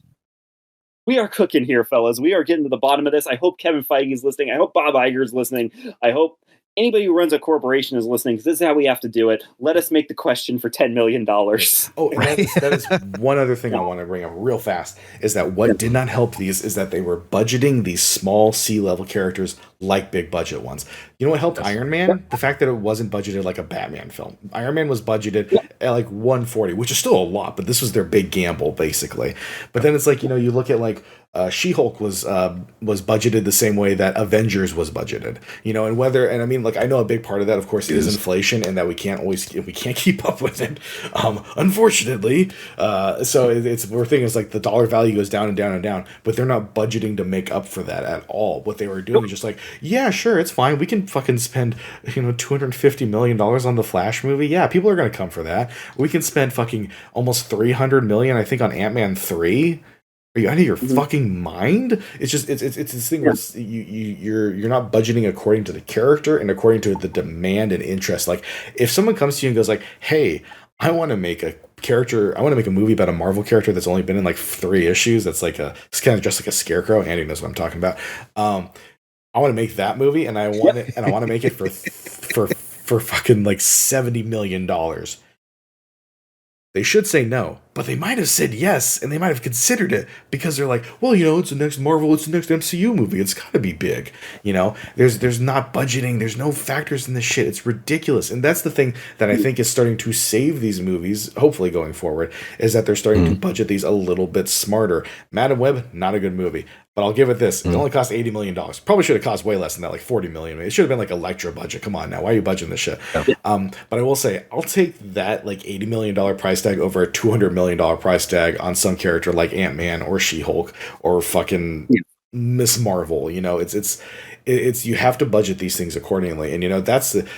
we are cooking here, fellas. We are getting to the bottom of this. I hope Kevin Feige is listening. I hope Bob Iger is listening. I hope anybody who runs a corporation is listening, because this is how we have to do it. Let us make the question for $10 million. Oh, and that is one other thing I want to bring up real fast, is that what did not help these is that they were budgeting these small C-level characters like big budget ones. You know what helped Iron Man? The fact that it wasn't budgeted like a Batman film. Iron Man was budgeted at like 140, which is still a lot, but this was their big gamble, basically. But then it's like, you look at like She-Hulk was budgeted the same way that Avengers was budgeted, and I mean, like, I know a big part of that, of course, is inflation, and that we can't keep up with it, unfortunately. So we're thinking it's like the dollar value goes down and down and down, but they're not budgeting to make up for that at all. What they were doing is just like, yeah, sure, it's fine. We can fucking spend $250 million on the Flash movie. Yeah, people are gonna come for that. We can spend fucking almost $300 million, I think, on Ant-Man 3. Are you out of your fucking mind? It's just it's this thing where you're not budgeting according to the character and according to the demand and interest. Like, if someone comes to you and goes like, "Hey, I want to make a movie about a Marvel character that's only been in like 3 issues. That's like it's kind of just like a scarecrow." Andy knows what I'm talking about. I want to make that movie, and I want to make it for fucking like $70 million. They should say no, but they might have said yes, and they might have considered it because they're like, well, it's the next Marvel, it's the next MCU movie, it's got to be big. There's not budgeting, there's no factors in this shit. It's ridiculous, and that's the thing that I think is starting to save these movies, hopefully going forward, is that they're starting to budget these a little bit smarter. Madam Web, not a good movie. But I'll give it this. It only cost $80 million. Probably should have cost way less than that, like $40 million. It should have been like Electro budget. Come on now. Why are you budgeting this shit? But I will say, I'll take that like $80 million price tag over a $200 million price tag on some character like Ant-Man or She-Hulk or fucking Miss Marvel. It's you have to budget these things accordingly. And that's the...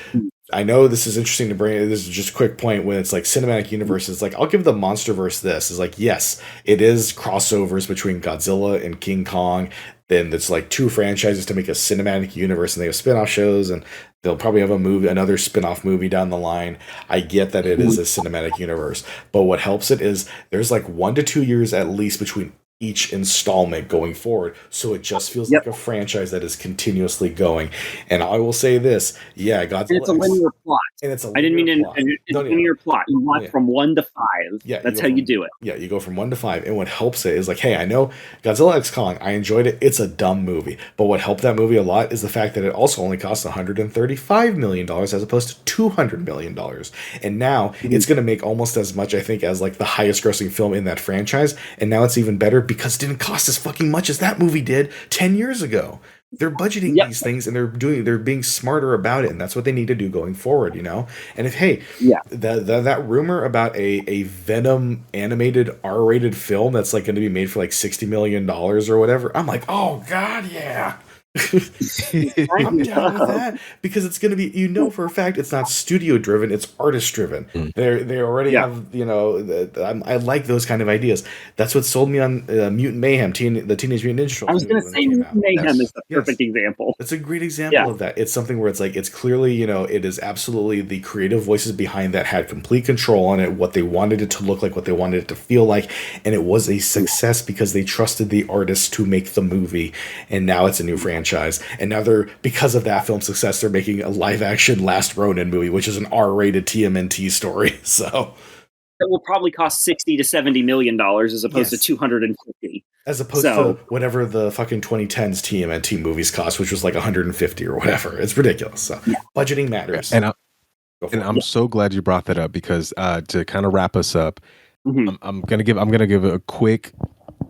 I know this is interesting to bring. This is just a quick point when it's like cinematic universes. Like, I'll give the MonsterVerse this. It's like, yes, it is crossovers between Godzilla and King Kong. Then it's like 2 franchises to make a cinematic universe, and they have spin-off shows, and they'll probably have another spin-off movie down the line. I get that it is a cinematic universe, but what helps it is there's like 1 to 2 years at least between each installment going forward, so it just feels like a franchise that is continuously going. And I will say this, yeah, Godzilla. And it's a linear plot. And it's a I didn't mean linear plot. it's a linear plot. You want from 1 to 5. Yeah, that's how you do it. Yeah, you go from 1 to 5, and what helps it is like, hey, I know Godzilla X Kong, I enjoyed it. It's a dumb movie, but what helped that movie a lot is the fact that it also only cost $135 million as opposed to $200 million, and now it's going to make almost as much, I think, as like the highest grossing film in that franchise, and now it's even better because it didn't cost as fucking much as that movie did 10 years ago. They're budgeting these things, and they're being smarter about it, and that's what they need to do going forward, you know. And if that rumor about a Venom animated R-rated film that's like going to be made for like $60 million or whatever, I'm like, oh god, yeah. I'm down with that because it's going to be, you know, for a fact it's not studio driven, it's artist driven. They already have, you know, I like those kind of ideas. That's what sold me on Mutant Mayhem, the Teenage Mutant Ninja Turtles. I was going to say Mutant Mayhem is the perfect example. It's a great example of that. It's something where it's like, it's clearly, you know, it is absolutely the creative voices behind that had complete control on it, what they wanted it to look like, what they wanted it to feel like, and it was a success because they trusted the artists to make the movie, and now it's a new franchise. And now because of that film success, they're making a live action Last Ronin movie, which is an R-rated TMNT story. So it will probably cost $60 to $70 million as opposed to $250. As opposed to whatever the fucking 2010s TMNT movies cost, which was like $150 or whatever. It's ridiculous. So budgeting matters. And I'm so glad you brought that up because to kind of wrap us up, I'm gonna give a quick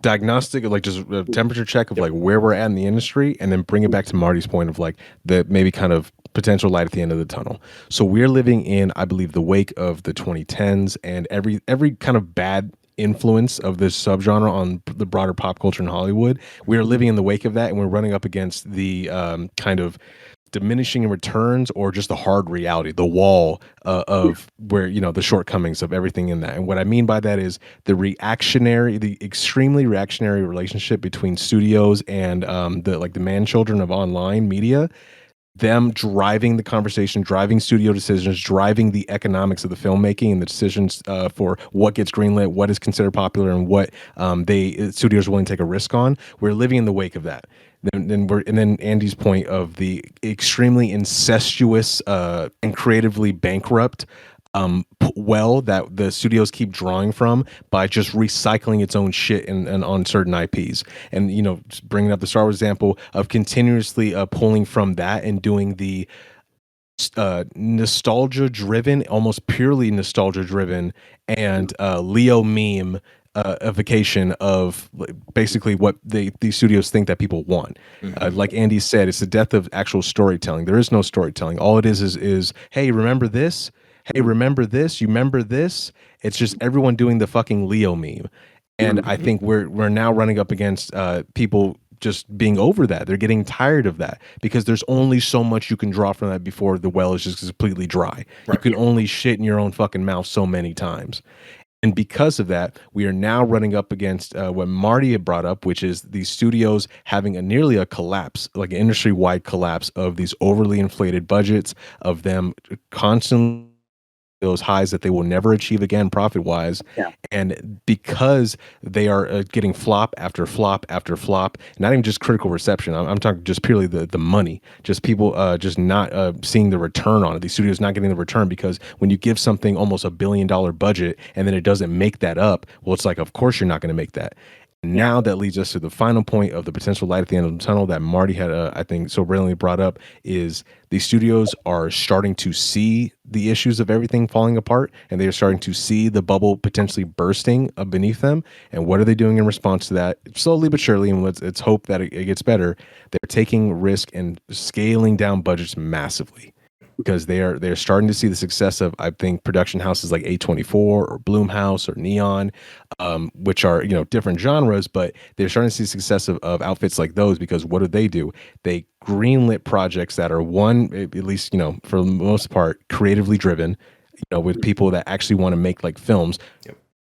diagnostic, like just a temperature check of like where we're at in the industry, and then bring it back to Marty's point of like the maybe kind of potential light at the end of the tunnel. So we're living in, I believe, the wake of the 2010s and every kind of bad influence of this subgenre on the broader pop culture in Hollywood. We are living in the wake of that, and we're running up against the kind of diminishing returns or just the hard reality, the wall of where, you know, the shortcomings of everything in that. And what I mean by that is the extremely reactionary relationship between studios and the man-children of online media, them driving the conversation, driving studio decisions, driving the economics of the filmmaking and the decisions for what gets greenlit, what is considered popular, and what studios are willing to take a risk on. We're living in the wake of that. And then Andy's point of the extremely incestuous and creatively bankrupt well that the studios keep drawing from by just recycling its own shit and on certain IPs, and you know, just bringing up the Star Wars example of continuously pulling from that and doing the nostalgia driven, almost purely nostalgia driven, and Leo meme a vacation of basically what these studios think that people want. Like Andy said, it's the death of actual storytelling. There is no storytelling. All it is hey, remember this? Hey, remember this? You remember this? It's just everyone doing the fucking Leo meme. And I think we're now running up against people just being over that. They're getting tired of that because there's only so much you can draw from that before the well is just completely dry. Right. You can only shit in your own fucking mouth so many times. And because of that, we are now running up against what Marty had brought up, which is these studios having nearly a collapse, like an industry-wide collapse of these overly inflated budgets, of them constantly those highs that they will never achieve again profit-wise. And because they are getting flop after flop after flop, not even just critical reception, I'm talking just purely the money, just people just not seeing the return on it. These studios not getting the return, because when you give something almost $1 billion budget and then it doesn't make that up, well, it's like, of course you're not going to make that. Now that leads us to the final point of the potential light at the end of the tunnel that Marty had, I think, so brilliantly brought up, is these studios are starting to see the issues of everything falling apart, and they are starting to see the bubble potentially bursting beneath them. And what are they doing in response to that? Slowly but surely, and let's hope that it gets better. They're taking risk and scaling down budgets massively, because they're starting to see the success of, I think, production houses like A24 or Blumhouse or Neon, which are, you know, different genres, but they're starting to see the success of outfits like those, because what do? They greenlit projects that are, one, at least, you know, for the most part, creatively driven, you know, with people that actually want to make like films.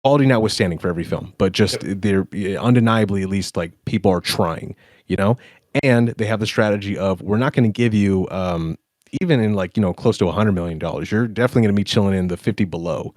Quality notwithstanding for every film, but just they're undeniably, at least, like, people are trying, you know, and they have the strategy of, we're not going to give you even in, like, you know, close to $100 million, you're definitely going to be chilling in the 50 below.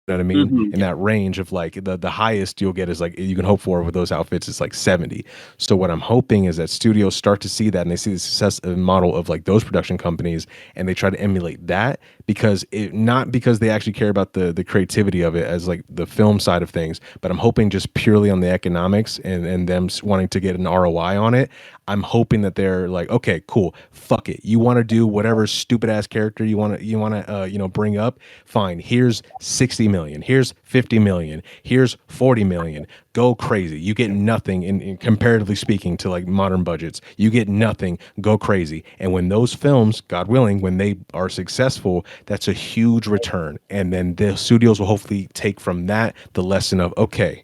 You know what I mean? Mm-hmm. In that range of like the highest you'll get is like you can hope for with those outfits is like 70. So what I'm hoping is that studios start to see that and they see the success model of like those production companies and they try to emulate that because not because they actually care about the creativity of it as like the film side of things, but I'm hoping just purely on the economics and them wanting to get an ROI on it. I'm hoping that they're like, okay, cool, fuck it. You want to do whatever stupid ass character you want to bring up, fine. Here's 60 million. Here's 50 million. Here's 40 million. Go crazy. You get nothing in comparatively speaking to like modern budgets. You get nothing. Go crazy. And when those films, God willing, when they are successful, that's a huge return. And then the studios will hopefully take from that the lesson of, okay,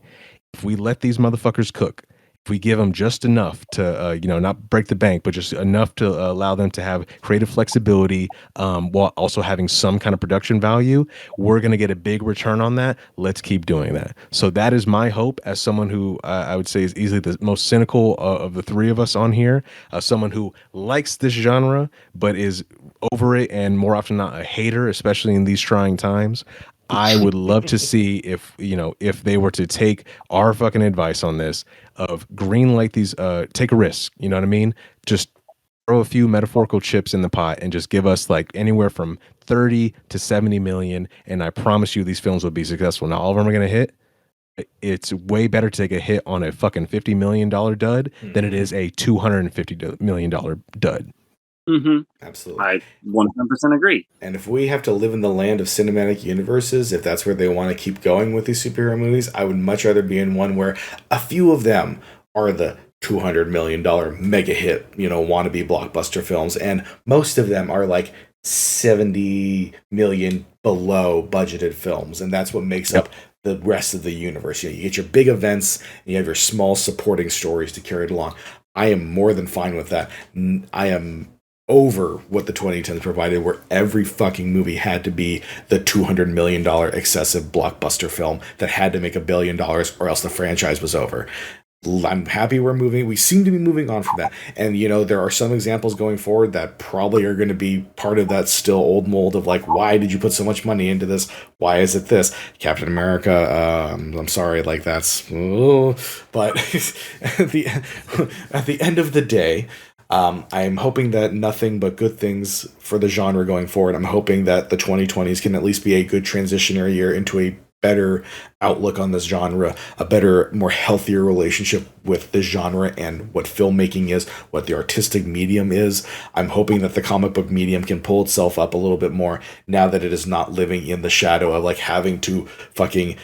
if we let these motherfuckers cook, if we give them just enough to, not break the bank, but just enough to allow them to have creative flexibility while also having some kind of production value, we're going to get a big return on that. Let's keep doing that. So that is my hope as someone who I would say is easily the most cynical of the three of us on here, someone who likes this genre, but is over it and more often not a hater, especially in these trying times. I would love to see if they were to take our fucking advice on this of green light these, take a risk. You know what I mean? Just throw a few metaphorical chips in the pot and just give us like anywhere from 30 to 70 million. And I promise you these films will be successful. Now, all of them are going to hit. It's way better to take a hit on a fucking $50 million dud than it is a $250 million dud. Mm-hmm. Absolutely. I 100% agree. And if we have to live in the land of cinematic universes, if that's where they want to keep going with these superhero movies, I would much rather be in one where a few of them are the $200 million mega hit, wannabe blockbuster films. And most of them are like 70 million below budgeted films. And that's what makes up the rest of the universe. You get your big events and you have your small supporting stories to carry it along. I am more than fine with that. I am over what the 2010s provided, where every fucking movie had to be the $200 million excessive blockbuster film that had to make $1 billion or else the franchise was over. I'm happy we seem to be moving on from that. And, there are some examples going forward that probably are going to be part of that still old mold of like, why did you put so much money into this? Why is it this? Captain America, I'm sorry, like that's, but at the end of the day, I'm hoping that nothing but good things for the genre going forward. I'm hoping that the 2020s can at least be a good transitionary year into a better outlook on this genre, a better, more healthier relationship with this genre and what filmmaking is, what the artistic medium is. I'm hoping that the comic book medium can pull itself up a little bit more now that it is not living in the shadow of like having to fucking,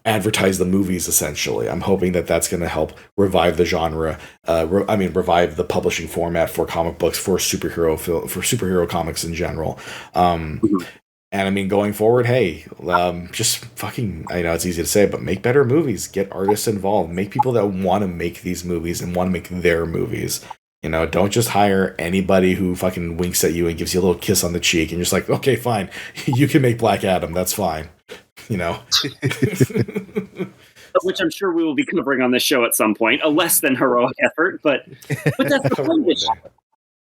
advertise the movies essentially. I'm hoping that that's going to help revive the genre, revive the publishing format for comic books, for superhero comics in general. And going forward, hey, just fucking, I know it's easy to say, but make better movies, get artists involved, make people that want to make these movies and want to make their movies. Don't just hire anybody who fucking winks at you and gives you a little kiss on the cheek and you're just like, okay, fine, you can make Black Adam, that's fine. Which I'm sure we will be covering on this show at some point, a less than heroic effort, but that's the point of this show.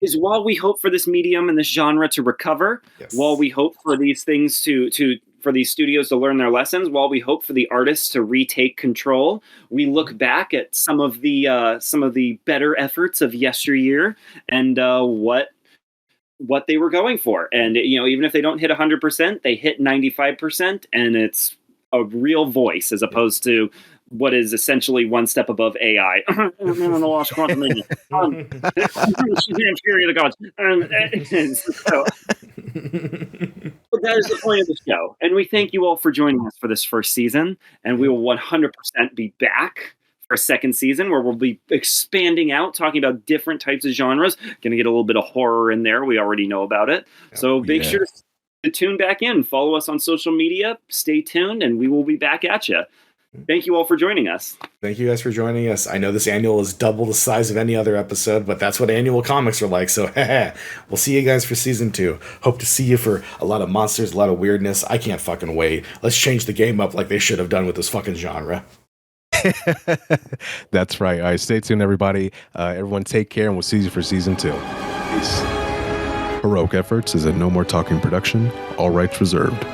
Is while we hope for this medium and this genre to recover, while we hope for these things for these studios to learn their lessons, while we hope for the artists to retake control, we look back at some of the better efforts of yesteryear and what they were going for. And even if they don't hit 100%, they hit 95%, and it's a real voice as opposed to what is essentially one step above AI. The lost quantum media. Fury of the gods. But that is the point of the show. And we thank you all for joining us for this first season. And we will 100% be back for a second season where we'll be expanding out, talking about different types of genres. Going to get a little bit of horror in there. We already know about it. So make sure to tune back in. Follow us on social media. Stay tuned, and we will be back at you. Thank you all for joining us. Thank you guys for joining us. I know this annual is double the size of any other episode, but that's what annual comics are like. So we'll see you guys for season 2. Hope to see you for a lot of monsters, a lot of weirdness. I can't fucking wait. Let's change the game up like they should have done with this fucking genre. That's right. All right, stay tuned, everybody. Everyone take care, and we'll see you for season 2. Peace. Heroic Efforts is a No More Talking production. All rights reserved.